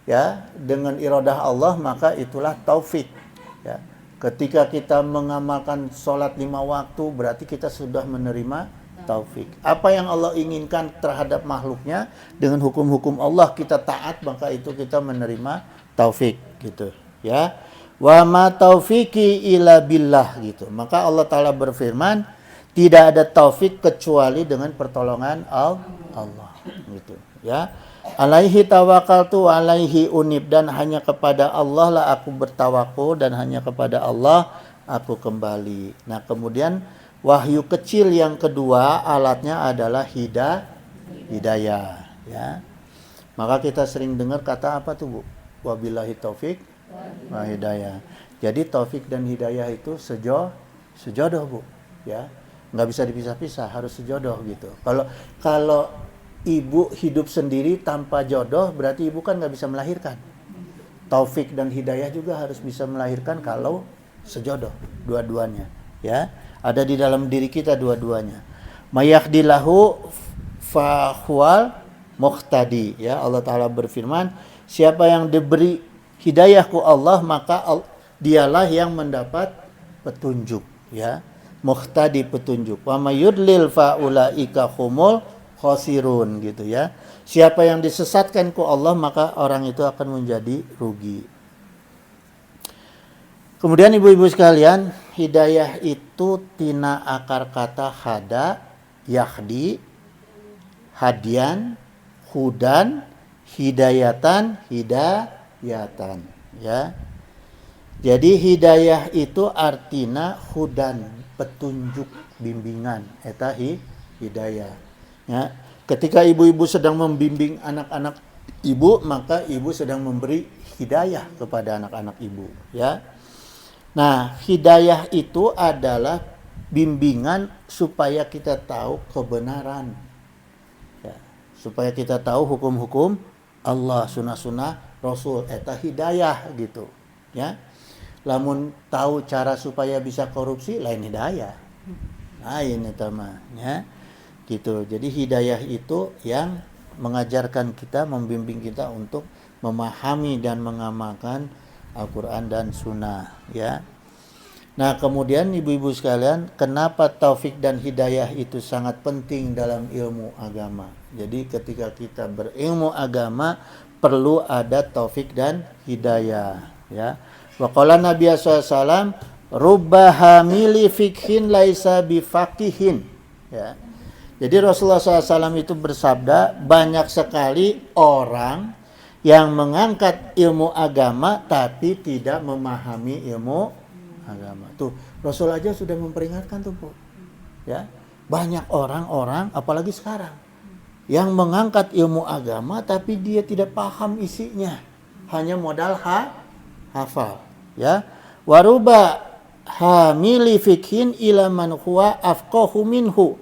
S1: ya, dengan iradah Allah, maka itulah taufik, ya. Ketika kita mengamalkan sholat 5 waktu, berarti kita sudah menerima taufik. Apa yang Allah inginkan terhadap makhluknya, dengan hukum-hukum Allah kita taat, maka itu kita menerima taufik, gitu, ya. Wa ma taufiqi illa billah gitu. Maka Allah Ta'ala berfirman, tidak ada taufik kecuali dengan pertolongan Allah gitu, ya. Alaihi tawakkaltu alaihi unib, dan hanya kepada Allah lah aku bertawakal dan hanya kepada Allah aku kembali. Nah, kemudian wahyu kecil yang kedua alatnya adalah hidayah, ya. Maka kita sering dengar kata apa tuh, Bu? Wabillahi taufik wa hidayah. Jadi taufik dan hidayah itu sejodoh, Bu, ya. Nggak bisa dipisah-pisah, harus sejodoh gitu. Kalau ibu hidup sendiri tanpa jodoh, berarti ibu kan nggak bisa melahirkan. Taufik dan hidayah juga harus bisa melahirkan kalau sejodoh dua-duanya, ya. Ada di dalam diri kita dua-duanya. Mayahdilahu fahuwal muhtadi, ya. Allah Ta'ala berfirman, siapa yang diberi hidayahku Allah, maka dialah yang mendapat petunjuk, ya. Muhtadi, petunjuk. Wa mayudlil faulaika humul khosirun gitu, ya. Siapa yang disesatkan ku Allah, maka orang itu akan menjadi rugi. Kemudian ibu-ibu sekalian, hidayah itu tina akar kata hada, yahdi, hadian, hudan, hidayatan, hidayatan, ya. Jadi hidayah itu artina hudan, petunjuk, bimbingan, eta hidayah, ya. Ketika ibu-ibu sedang membimbing anak-anak ibu, maka ibu sedang memberi hidayah kepada anak-anak ibu, ya. Nah, hidayah itu adalah bimbingan supaya kita tahu kebenaran, ya. Supaya kita tahu hukum-hukum Allah, sunnah-sunnah Rasul, eta hidayah gitu, ya. Lamun tahu cara supaya bisa korupsi, lain hidayah, lain eta mah, ya. Gitu. Jadi hidayah itu yang mengajarkan kita, membimbing kita untuk memahami dan mengamalkan Al-Quran dan Sunnah, ya. Nah, kemudian ibu-ibu sekalian, kenapa taufik dan hidayah itu sangat penting dalam ilmu agama? Jadi ketika kita berilmu agama, perlu ada taufik dan hidayah, ya. Wa qala Nabi SAW, rubba hamili fikhin laisa bifaqihin, ya. Jadi Rasulullah SAW itu bersabda, banyak sekali orang yang mengangkat ilmu agama tapi tidak memahami ilmu agama. Tuh, Rasul aja sudah memperingatkan tuh, Bu, ya. Banyak orang-orang, apalagi sekarang, yang mengangkat ilmu agama tapi dia tidak paham isinya, hanya modal hafal, ya. Waruba hamili fikhin ila man huwa afqahu minhu.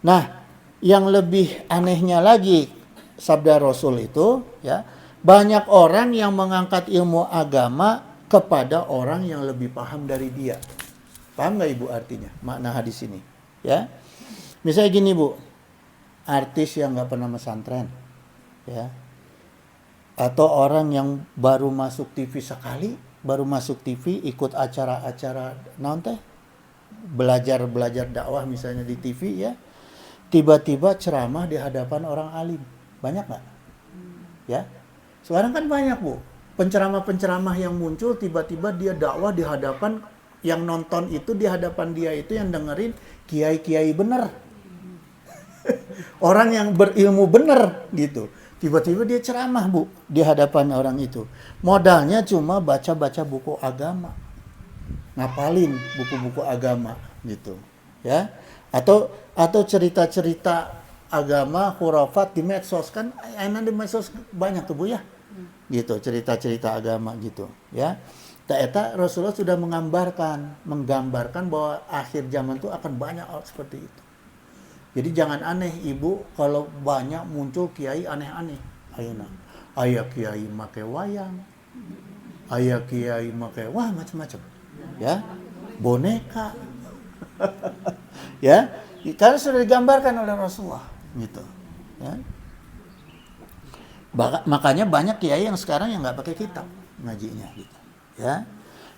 S1: Nah, yang lebih anehnya lagi, sabda Rasul itu, ya, banyak orang yang mengangkat ilmu agama kepada orang yang lebih paham dari dia. Paham nggak Ibu artinya, makna hadis ini, ya? Misalnya gini, Bu, artis yang nggak pernah pesantren, ya, atau orang yang baru masuk TV sekali, baru masuk TV ikut acara-acara teh, belajar dakwah misalnya di TV, ya, tiba-tiba ceramah di hadapan orang alim, banyak nggak? Ya, sekarang kan banyak, Bu, penceramah-penceramah yang muncul, tiba-tiba dia dakwah di hadapan yang nonton itu, di hadapan dia itu yang dengerin kiai-kiai bener, orang yang berilmu bener gitu. Tiba-tiba dia ceramah, Bu, di hadapan orang itu. Modalnya cuma baca-baca buku agama. Ngapalin buku-buku agama gitu, ya. Atau cerita-cerita agama, khurafat di medsos kan, enak di medsos banyak tuh, Bu, ya. Gitu, cerita-cerita agama gitu, ya. Eta Rasulullah sudah menggambarkan bahwa akhir zaman itu akan banyak seperti itu. Jadi jangan aneh Ibu kalau banyak muncul kiai aneh-aneh. Ayeuna aya kiai make wayang, aya kiai make macam-macam. Ya. Boneka. Ya, karena sudah digambarkan oleh Rasulullah gitu. Ya. Makanya banyak kiai yang sekarang yang nggak pakai kitab ngajinya gitu. Ya.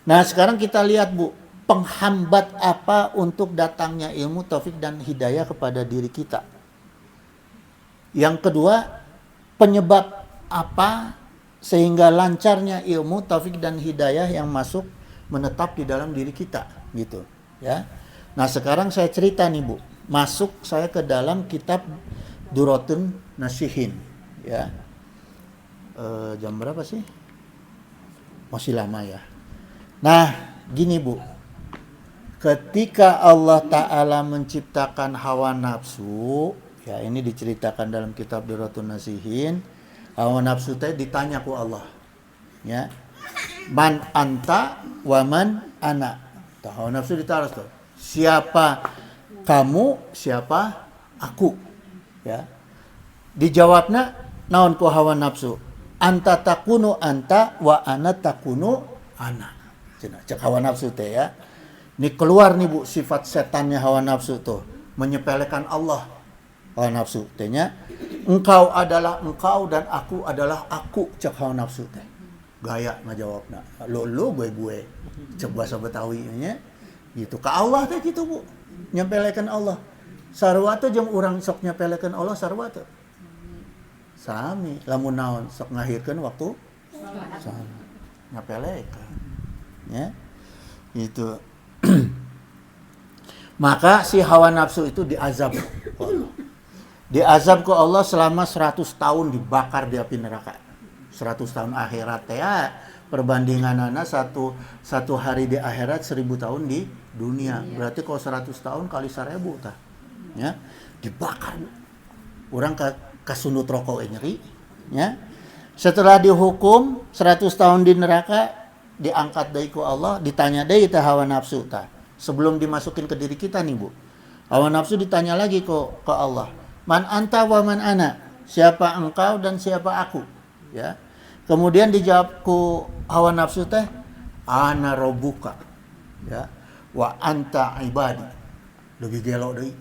S1: Nah, sekarang kita lihat, Bu, penghambat apa untuk datangnya ilmu, taufik dan hidayah kepada diri kita. Yang kedua, penyebab apa sehingga lancarnya ilmu, taufik dan hidayah yang masuk menetap di dalam diri kita gitu, ya. Nah, sekarang saya cerita nih, Bu. Masuk saya ke dalam kitab Duratun Nasihin, ya. Jam berapa sih? Masih lama ya. Nah, gini, Bu. Ketika Allah Ta'ala menciptakan hawa nafsu, ya ini diceritakan dalam kitab Duratun Nasihin, hawa nafsu teh ditanya ku Allah, ya, man anta wa man ana. Hawa nafsu ditaruh tuh, siapa kamu, siapa aku, ya. Dijawabna naon ku hawa nafsu, anta takunu anta wa ana takunu ana. Cek hawa nafsu teh, ya. Ini keluar nih, Bu, sifat setannya hawa nafsu tuh, menyepelekan Allah. Hawa nafsu tehnya, engkau adalah engkau dan aku adalah aku, cek hawa nafsu teh. Gaya ngajawabna, lo gue. Cek bahasa Betawi nya gitu. Ke Allah teh gitu, Bu. Nyepelekan Allah. Sarua teh jeung urang sok nyepelekan Allah sarua teh. Sami, lamun naon sok ngahirkeun waktu sami. Nyepelekan. Ya. Itu. Maka si hawa nafsu itu diazab Allah. Diazab ke Allah selama 100 tahun dibakar di api neraka. 100 tahun akhirat ya, perbandinganana satu hari di akhirat 1000 tahun di dunia. Berarti kalau 100 tahun kali 1000 tah. Ya, dibakar. Orang kasundut rokok nyeri, ya. Setelah dihukum 100 tahun di neraka, diangkat dari ku Allah, ditanya deui teh hawa nafsu tah. Sebelum dimasukin ke diri kita nih, Bu. Hawa nafsu ditanya lagi ke Allah. Man anta wa man ana? Siapa engkau dan siapa aku? Ya. Kemudian dijawab ku hawa nafsu teh, ana rabbuka. Ya. Wa anta ibadi. Lebih gelo deui.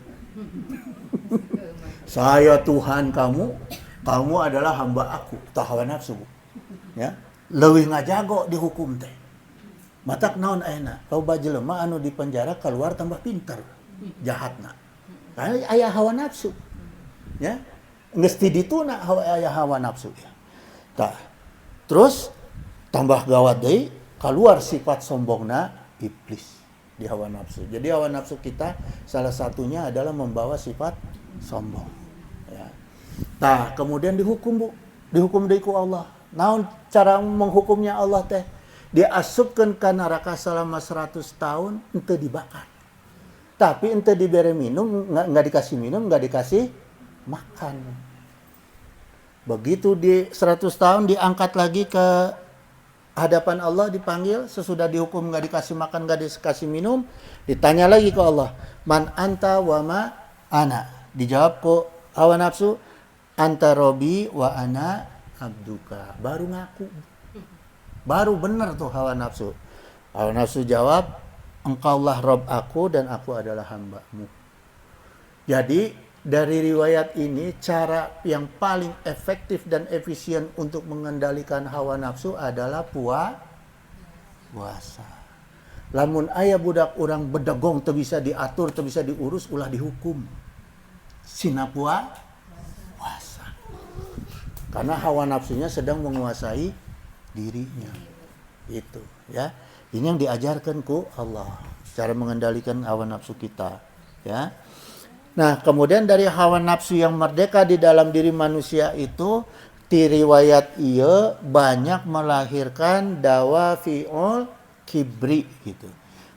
S1: Saya Tuhan kamu adalah hamba aku. Tah hawa nafsu, Bu. Ya. Leuwih ngajago dihukum teh. Matak naon ayeuna? Loba jelema anu di penjara keluar tambah pinter. Jahatna. Karena aya hawa nafsu. Ya. Geus ti dituna aya hawa nafsu ya. Tah. Terus tambah gawat deui keluar sifat sombongna iblis di hawa nafsu. Jadi hawa nafsu kita salah satunya adalah membawa sifat sombong. Ya. Tah, kemudian dihukum, Bu. Dihukum deui ku Allah. Naon cara menghukumnya Allah teh? Diasupkeun ka neraka selama 100 tahun ente dibakar. Tapi ente diberi minum, enggak dikasih minum, enggak dikasih makan. Begitu di 100 tahun diangkat lagi ke hadapan Allah, dipanggil, sesudah dihukum enggak dikasih makan, enggak dikasih minum, ditanya lagi ke Allah, man anta wa ma ana. Dijawab ku hawa nafsu, anta robbi wa ana abduka. Baru ngaku. Baru benar tuh hawa nafsu. Hawa nafsu jawab, engkaulah Rob aku dan aku adalah hambamu. Jadi dari riwayat ini cara yang paling efektif dan efisien untuk mengendalikan hawa nafsu adalah puasa. Lamun aya budak orang bedegong teu bisa diatur, teu bisa diurus, ulah dihukum. Sina puasa. Karena hawa nafsunya sedang menguasai dirinya. Itu, ya. Ini yang diajarkan ku Allah, cara mengendalikan hawa nafsu kita, ya. Nah, kemudian dari hawa nafsu yang merdeka di dalam diri manusia itu Ti riwayat ieu banyak melahirkan dawa fi'ul kibri gitu.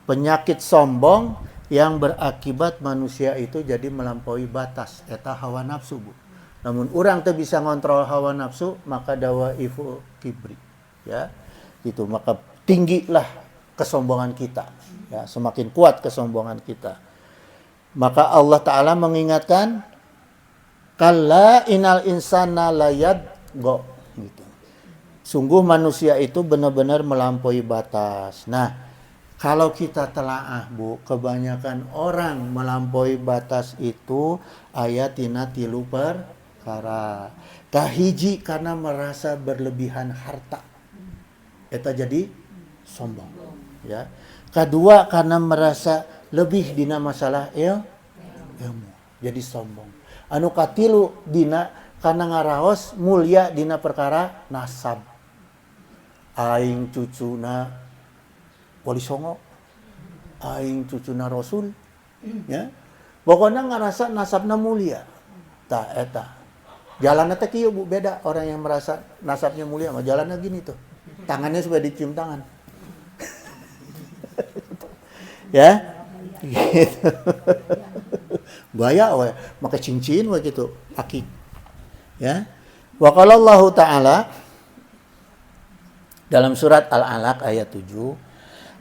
S1: Penyakit sombong yang berakibat manusia itu jadi melampaui batas eta hawa nafsu, Bu. Namun orang teu bisa ngontrol hawa nafsu, maka dawa ifu kibri. Ya. Gitu, maka tinggilah kesombongan kita. Ya, semakin kuat kesombongan kita. Maka Allah Ta'ala mengingatkan, kalla inal insana layadgha gitu. Sungguh manusia itu benar-benar melampaui batas. Nah, kalau kita telaah, Bu, kebanyakan orang melampaui batas itu ayatina tilu perkara. Kahiji karena merasa berlebihan harta. Eta jadi sombong, ya. Kedua karena merasa lebih dina masalah ilmu, jadi sombong. Anu katilu dina karena ngaraos mulia dina perkara nasab. Aing cucuna Wali Songo, aing cucuna Rasul, ya. Pokoknya ngerasa nasabna mulia. Tah eta. Jalanna teh kieu, Bu, beda orang yang merasa nasabnya mulia mah jalannya gini tuh. Tangannya sudah dicium tangan. Ya. Gitu. Bahaya we, make cincin we gitu, akik. Ya. Wa qala Allah Ta'ala dalam surat Al-Alaq ayat 7,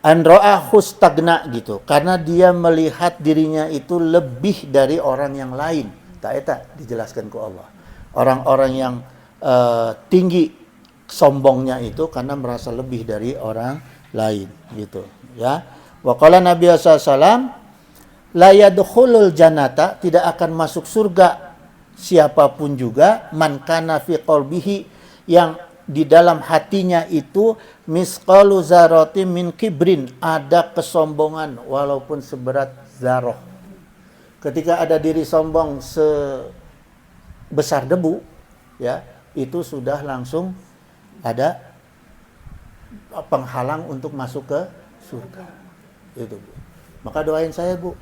S1: an ra'ahu stagna gitu, karena dia melihat dirinya itu lebih dari orang yang lain. Tak eta dijelaskan ku Allah. Orang-orang yang tinggi sombongnya itu karena merasa lebih dari orang lain gitu, ya. Wa qala Nabi sallallahu alaihi wasallam la yadkhulul jannata, tidak akan masuk surga siapapun juga man kana fi qalbihi, yang di dalam hatinya itu misqalu zarati min kibrin, ada kesombongan walaupun seberat zarah. Ketika ada diri sombong sebesar debu, ya, itu sudah langsung ada penghalang untuk masuk ke surga. Itu, Bu. Maka doain saya, Bu.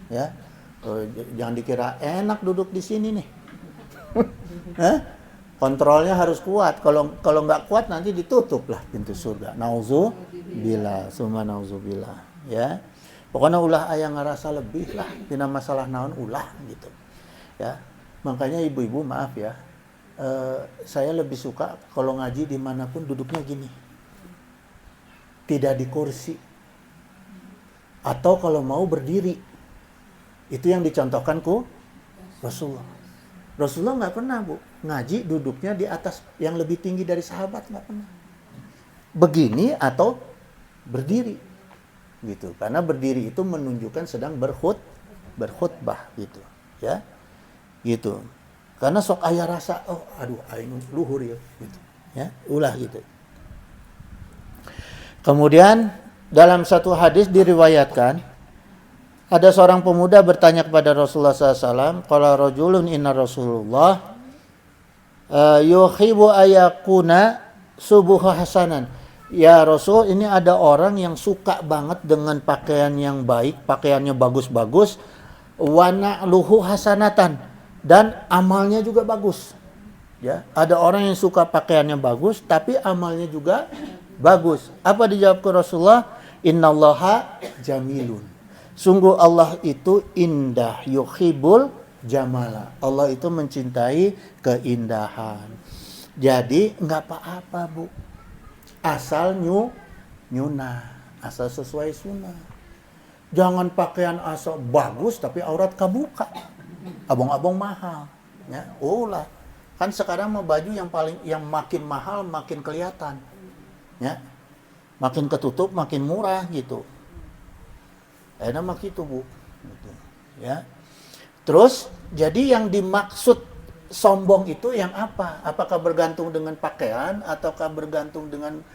S1: Ya. Jangan dikira enak duduk di sini nih. Kontrolnya harus kuat. Kalau nggak kuat nanti ditutup lah pintu surga. Nauzubillah, summa nauzubillah, ya. Pokoknya ulah aya ngerasa lebih lah, dina masalah naon ulah gitu. Ya. Makanya ibu-ibu maaf ya. Saya lebih suka kalau ngaji dimanapun duduknya gini. Tidak di kursi. Atau kalau mau berdiri. Itu yang dicontohkan ku Rasulullah. Rasulullah nggak pernah, Bu, ngaji duduknya di atas yang lebih tinggi dari sahabat, nggak pernah. Begini atau berdiri, gitu. Karena berdiri itu menunjukkan sedang berkhutbah, gitu, ya, gitu. Karena sok aya rasa, oh, aduh, aing luhur ya, gitu, ya, ulah gitu. Kemudian dalam satu hadis diriwayatkan, ada seorang pemuda bertanya kepada Rasulullah SAW, qala rajulun inna Rasulullah yuhibbu ayakuna subuh hasanan. Ya Rasul, ini ada orang yang suka banget dengan pakaian yang baik, pakaiannya bagus-bagus, wa na'luhu hasanatan, dan amalnya juga bagus. Ya, ada orang yang suka pakaiannya bagus tapi amalnya juga bagus. Apa dijawab ke Rasulullah? Innallaha jamilun. Sungguh Allah itu indah, yuhibbul jamala. Allah itu mencintai keindahan. Jadi enggak apa-apa, Bu. Asal nyunah, asal sesuai sunnah. Jangan pakaian asal bagus tapi aurat kabuka. Abang-abang mahal, ya. Ulah. Kan sekarang mau baju yang makin mahal makin kelihatan. Ya. Makin ketutup makin murah gitu. Enak mah gitu, Bu. Gitu. Ya. Terus jadi yang dimaksud sombong itu yang apa? Apakah bergantung dengan pakaian ataukah bergantung dengan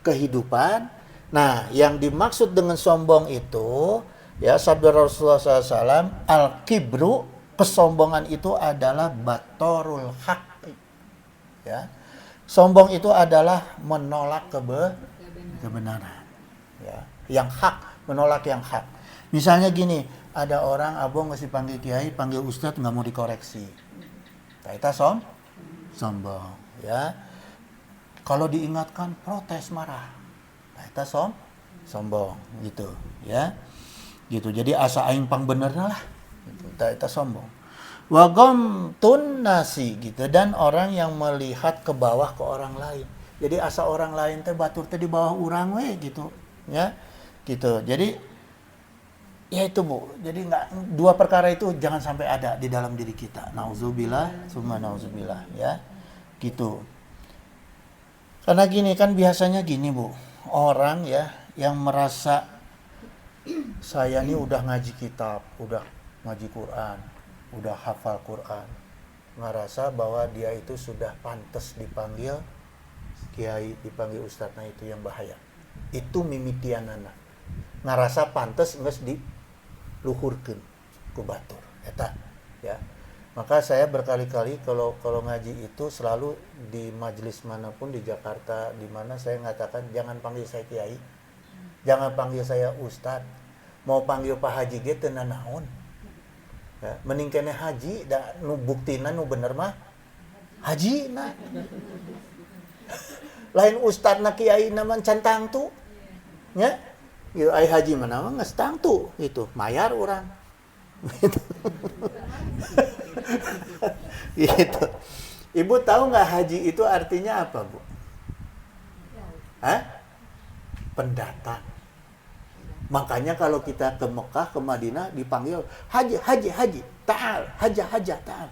S1: kehidupan? Nah, yang dimaksud dengan sombong itu, ya, sabda Rasulullah SAW, al-kibru, kesombongan itu adalah batorul haqi. Ya. Sombong itu adalah menolak kebenaran. Ya. Yang hak, menolak yang hak. Misalnya gini, ada orang abang ngasih panggil kiai, panggil ustadz nggak mau dikoreksi. Kita sombong, ya. Kalau diingatkan protes marah. Nah, eta sombong gitu ya. Gitu. Jadi asa aing pang benerna lah. Gitu. Eta sombong. Wagom tun nasi gitu, dan orang yang melihat ke bawah ke orang lain. Jadi asa orang lain teh batur teh di bawah urang we gitu ya. Gitu. Jadi ya itu Bu. Jadi dua perkara itu jangan sampai ada di dalam diri kita. Nauzubillah, summa nauzubillah ya. Gitu. Karena gini kan biasanya gini Bu, orang ya yang merasa saya ini udah ngaji kitab, udah ngaji Quran, udah hafal Quran, ngerasa bahwa dia itu sudah pantas dipanggil kiai, dipanggil ustadz, nah itu yang bahaya. Itu mimitianana. Ngerasa pantas nges diluhurkeun ku batur, eta ya. Maka saya berkali-kali kalau ngaji itu selalu di majelis manapun di Jakarta di mana saya mengatakan jangan panggil saya kiai, jangan panggil saya ustad, mau panggil Pak Haji ge teu naon. Ya, mending kene haji da nu buktina nu bener mah haji na. Lain ustadna kiai na man can tangtu. Ya. Gitu ai haji mana mah geus tangtu gitu, mayar urang. Gitu. Gitu. Ibu tahu nggak haji itu artinya apa, Bu? Hah? Pendatang. Makanya kalau kita ke Mekah, ke Madinah dipanggil haji, ta'al, haja, ta'al.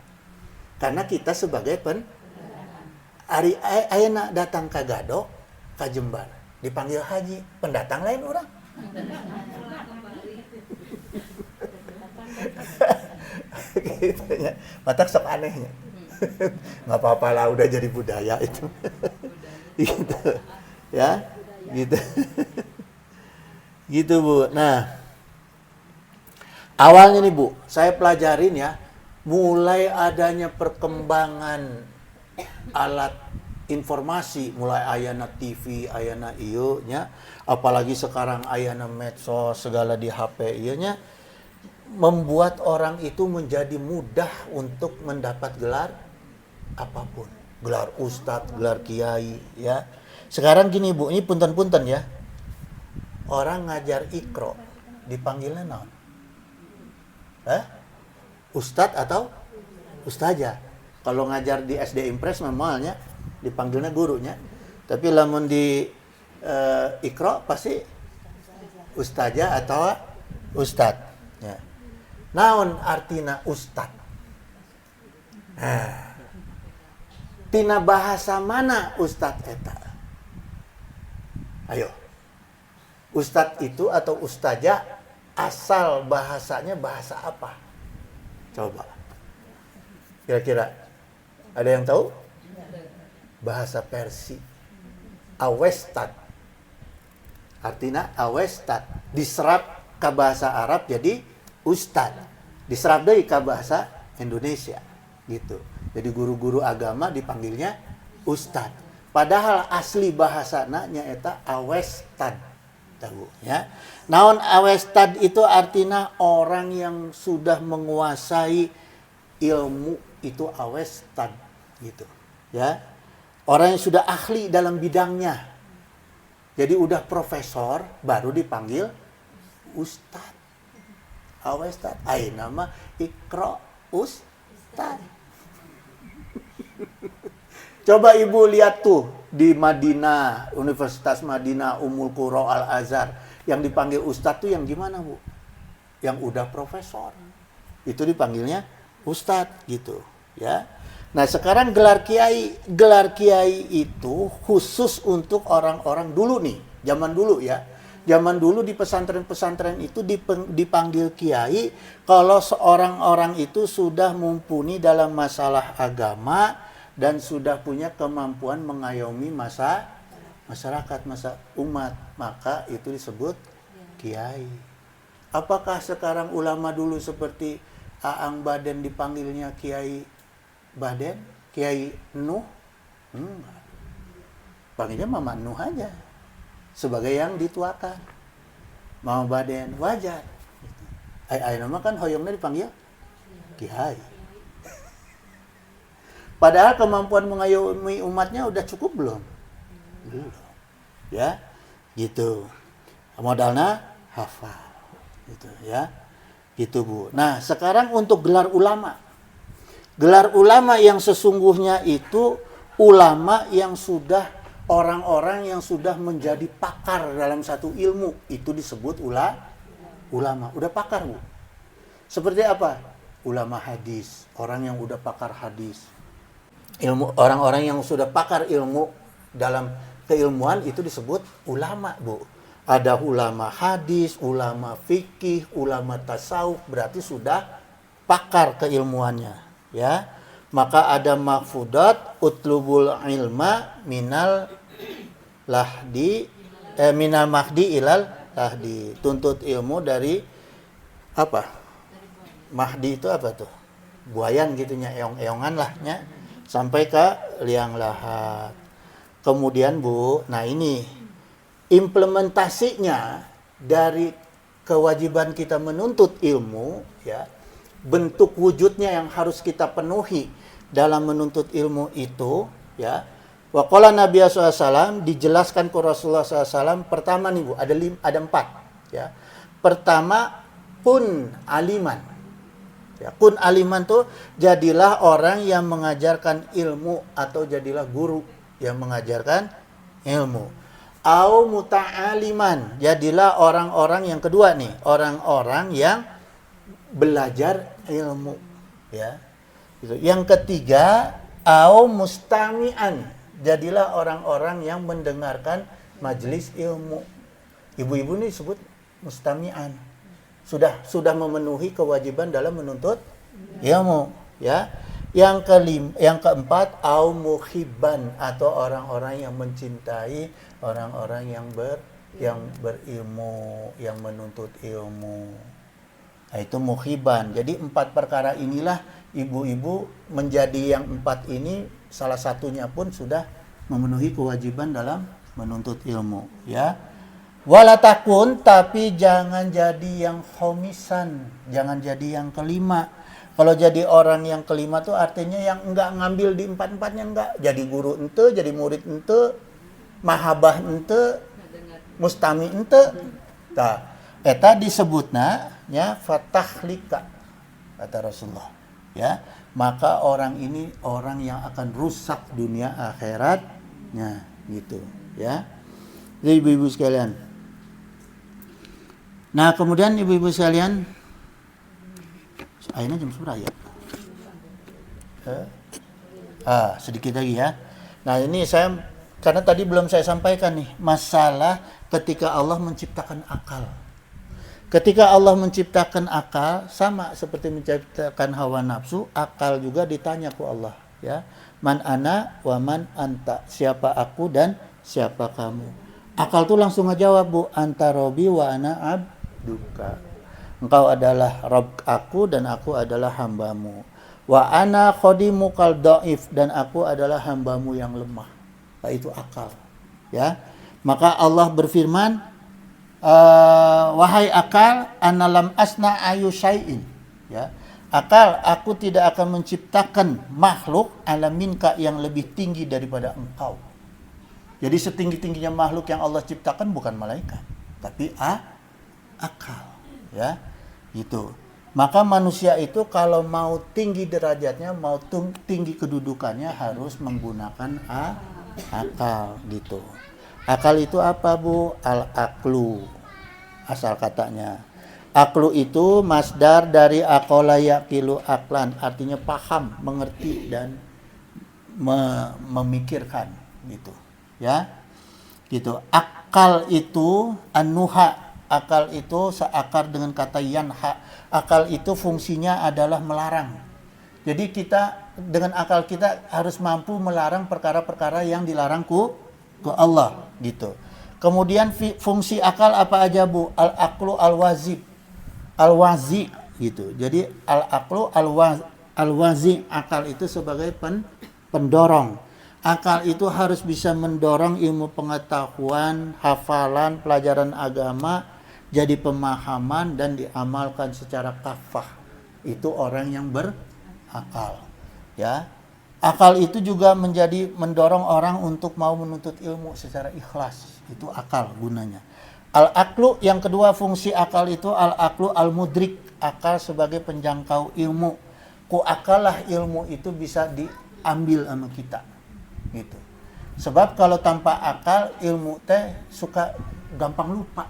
S1: Karena kita sebagai ari ayeuna datang ka Gadog, ka Jember, dipanggil haji, pendatang lain orang. Gitu ya. Matak sok anehnya. Nggak apa-apa lah, udah jadi budaya itu. Gitu. Ya, gitu. Gitu Bu. Nah, awalnya nih Bu, saya pelajarin ya, mulai adanya perkembangan alat informasi, mulai ayana TV, ayana ieu nya, apalagi sekarang ayana medsos segala di HP ieu nya, membuat orang itu menjadi mudah untuk mendapat gelar apapun, gelar ustadz, gelar kiai ya. Sekarang gini Bu, ini punten-punten ya, orang ngajar Iqra dipanggilnya naon? Ustadz atau ustazah? Kalau ngajar di SD Impres normalnya dipanggilnya gurunya, tapi lamun di Iqra pasti ustazah atau ustadz ya. Naon artina ustad? Nah, tina bahasa mana ustad eta? Ayo. Ustad itu atau ustazah asal bahasanya bahasa apa? Coba. Kira-kira ada yang tahu? Bahasa Persia. Awestad. Artinya awestad diserap ke bahasa Arab jadi ustad, diserap deui ka bahasa Indonesia gitu. Jadi guru-guru agama dipanggilnya ustad. Padahal asli bahasana nyaeta awestad. Tahu ya. Naon awestad itu artinya orang yang sudah menguasai ilmu, itu awestad gitu. Ya. Orang yang sudah ahli dalam bidangnya. Jadi udah profesor baru dipanggil ustad. Awestad, nama Iqra ustad. Coba Ibu lihat tuh di Madinah, Universitas Madinah, Ummul Qura, Al-Azhar, yang dipanggil ustad tuh yang gimana Bu? Yang udah profesor. Itu dipanggilnya ustad gitu, ya. Nah, sekarang gelar kiai itu khusus untuk orang-orang dulu nih, zaman dulu ya. Zaman dulu di pesantren-pesantren itu dipanggil kiai kalau seorang orang itu sudah mumpuni dalam masalah agama dan sudah punya kemampuan mengayomi masyarakat, masa umat, maka itu disebut kiai. Apakah sekarang ulama dulu seperti Aang Baden dipanggilnya Kiai Baden, Kiai Nuh? Enggak. Panggilnya Mama Nuh aja. Sebagai yang dituakan. Mama Baden, wajar. Ay nama kan hoyongnya dipanggil Kiai. Padahal kemampuan mengayomi umatnya udah cukup belum? Belum. Ya, gitu. Modalnya hafal. Gitu ya. Gitu, Bu. Nah, sekarang untuk gelar ulama. Gelar ulama yang sesungguhnya itu ulama yang sudah orang-orang yang sudah menjadi pakar dalam satu ilmu. Itu disebut ulama. Udah pakar, Bu. Seperti apa? Ulama hadis, orang yang udah pakar hadis. Orang-orang yang sudah pakar ilmu dalam keilmuan itu disebut ulama, Bu. Ada ulama hadis, ulama fikih, ulama tasawuf, berarti sudah pakar keilmuannya, ya. Maka ada mahfudat utlubul ilma minal mahdi ilal lahdi. Tuntut ilmu dari apa? Mahdi itu apa tuh? Buayan gitunya, eong-eongan lahnya sampai ke liang lahat. Kemudian, Bu, nah ini implementasinya dari kewajiban kita menuntut ilmu, ya. Bentuk wujudnya yang harus kita penuhi dalam menuntut ilmu itu, ya. Wa qala Nabi SAW, dijelaskan ke Rasulullah SAW, pertama nih, Bu, ada 4, ya. Pertama, kun aliman. Ya, kun aliman tuh jadilah orang yang mengajarkan ilmu atau jadilah guru yang mengajarkan ilmu. Au muta'aliman, jadilah orang-orang yang kedua nih, orang-orang yang belajar ilmu, ya. Gitu. Yang ketiga, au mustami'an, jadilah orang-orang yang mendengarkan majelis ilmu. Ibu-ibu ini disebut mustami'an. Sudah memenuhi kewajiban dalam menuntut ilmu, ya. Yang keempat, au muhibban, atau orang-orang yang mencintai orang-orang yang berilmu, yang menuntut ilmu. Nah, itu muhibban. Jadi 4 perkara inilah ibu-ibu menjadi yang 4 ini salah satunya pun sudah memenuhi kewajiban dalam menuntut ilmu, ya. Walatakun, tapi jangan jadi yang khomisan, jangan jadi yang kelima. Kalau jadi orang yang kelima tuh artinya yang enggak ngambil di 4-4-nya, enggak. Jadi guru ente, jadi murid ente, mahabah ente, mustami ente. Nah, eta disebutna ya fatahlika, kata Rasulullah, ya. Maka orang ini orang yang akan rusak dunia akhiratnya, gitu, ya. Jadi ibu-ibu sekalian. Nah, kemudian ibu-ibu sekalian, akhirnya jam berapa ya? Sedikit lagi ya. Nah, ini saya karena tadi belum saya sampaikan nih masalah ketika Allah menciptakan akal. Ketika Allah menciptakan akal, sama seperti menciptakan hawa nafsu, akal juga ditanya ke Allah, ya. Man ana wa man anta, siapa aku dan siapa kamu. Akal tuh langsung ngejawab, Bu, anta Robbi wa ana abduka. Engkau adalah Rabb aku dan aku adalah hambamu. Wa ana khadimukal dhaif, dan aku adalah hambamu yang lemah. Nah, itu akal, ya. Maka Allah berfirman, wahai akal, analam asna ayu syai'in, ya. Akal, aku tidak akan menciptakan makhluk alaminka yang lebih tinggi daripada engkau. Jadi setinggi-tingginya makhluk yang Allah ciptakan bukan malaikat, tapi akal, ya. Gitu. Maka manusia itu kalau mau tinggi derajatnya, mau tinggi kedudukannya harus menggunakan akal, gitu. Akal itu apa, Bu? Al-aqlu, asal katanya. Aqlu itu masdar dari aqala yaqilu aqlan, artinya paham, mengerti dan memikirkan, gitu, ya. Gitu. Akal itu an-nuha, akal itu seakar dengan kata yanha. Akal itu fungsinya adalah melarang. Jadi kita dengan akal kita harus mampu melarang perkara-perkara yang dilarang ke Allah, gitu. Kemudian fungsi akal apa aja, Bu? Al-aqlu al-wazi, gitu. Jadi al-aqlu al-wazi, akal itu sebagai pendorong. Akal itu harus bisa mendorong ilmu pengetahuan, hafalan, pelajaran agama jadi pemahaman dan diamalkan secara kafah. Itu orang yang berakal, ya. Akal itu juga mendorong orang untuk mau menuntut ilmu secara ikhlas. Itu akal gunanya. Al-aqlu, yang kedua fungsi akal itu al-aqlu al-mudrik, akal sebagai penjangkau ilmu. Ku akalah ilmu itu bisa diambil sama kita. Gitu. Sebab kalau tanpa akal ilmu teh suka gampang lupa.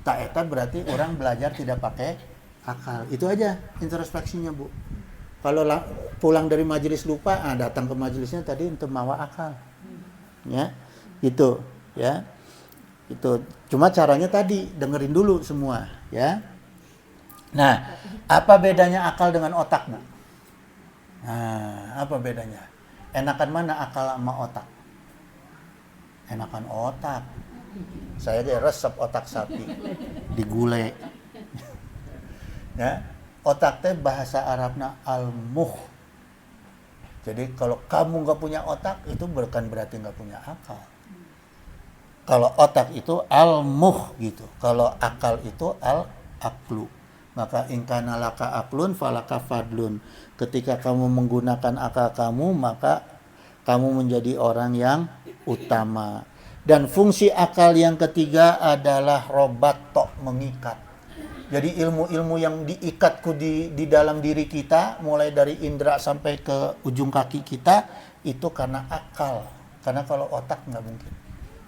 S1: Tak eta berarti orang belajar tidak pakai akal. Itu aja introspeksinya, Bu. Kalau pulang dari majelis lupa, datang ke majelisnya tadi untuk mawa akal. Ya. Itu, ya. Itu. Cuma caranya tadi dengerin dulu semua, ya. Nah, apa bedanya akal dengan otak, Bu? Nah, apa bedanya? Enakan mana akal sama otak? Enakan otak. Saya dia resep otak sapi digulai. Ya, otak teh bahasa Arabna al-muh. Jadi kalau kamu nggak punya otak itu bukan berarti nggak punya akal. Kalau otak itu al-muh gitu. Kalau akal itu al-aqlu. Maka ingkana laka aklun falaka fadlun. Ketika kamu menggunakan akal kamu, maka kamu menjadi orang yang utama. Dan fungsi akal yang ketiga adalah robato, mengikat. Jadi ilmu-ilmu yang diikatku di dalam diri kita, mulai dari indera sampai ke ujung kaki kita, itu karena akal. Karena kalau otak nggak mungkin.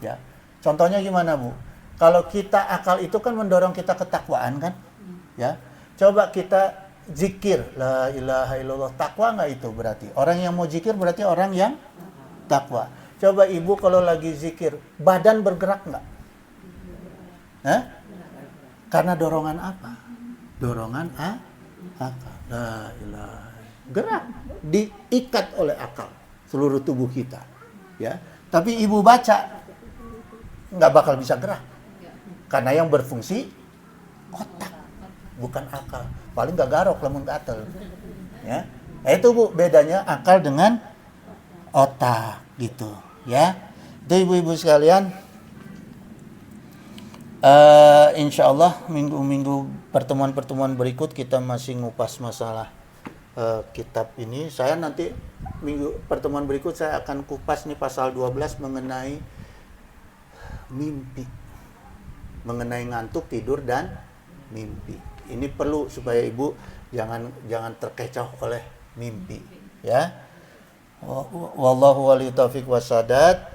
S1: Ya. Contohnya gimana, Bu? Kalau kita akal itu kan mendorong kita ketakwaan kan? Ya. Coba kita zikir, la ilaha illallah, takwa nggak itu berarti? Orang yang mau zikir berarti orang yang takwa. Coba ibu kalau lagi zikir, badan bergerak nggak? Hah? Karena dorongan apa? Dorongan akal. La ilaha. Gerak, diikat oleh akal seluruh tubuh kita. Ya. Tapi ibu baca nggak bakal bisa gerak. Karena yang berfungsi otak, bukan akal. Paling nggak garok lamun gatel. Ya. Nah, itu Bu bedanya akal dengan otak gitu, ya. Itu ibu-ibu sekalian, insya Allah minggu-minggu pertemuan-pertemuan berikut kita masih ngupas masalah kitab ini. Saya nanti pertemuan berikut saya akan kupas nih pasal 12 mengenai mimpi, mengenai ngantuk, tidur dan mimpi. Ini perlu supaya ibu jangan terkecoh oleh mimpi, ya. Wallahu waliyut taufiq wasadat.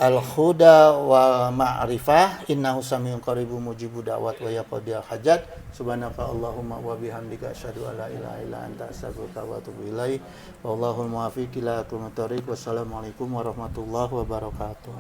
S1: Al-huda wal ma'rifah innahu samiun qaribun mujibu da'wat wa yaqdi hajat. Subhanaka Allahumma wa bihamdika asyhadu an la ilaha illa anta astaghfiruka wa atubu ilaik. Wallahul muwaffiq ila aqwamit thoriq. Wassalamualaikum warahmatullahi wabarakatuh.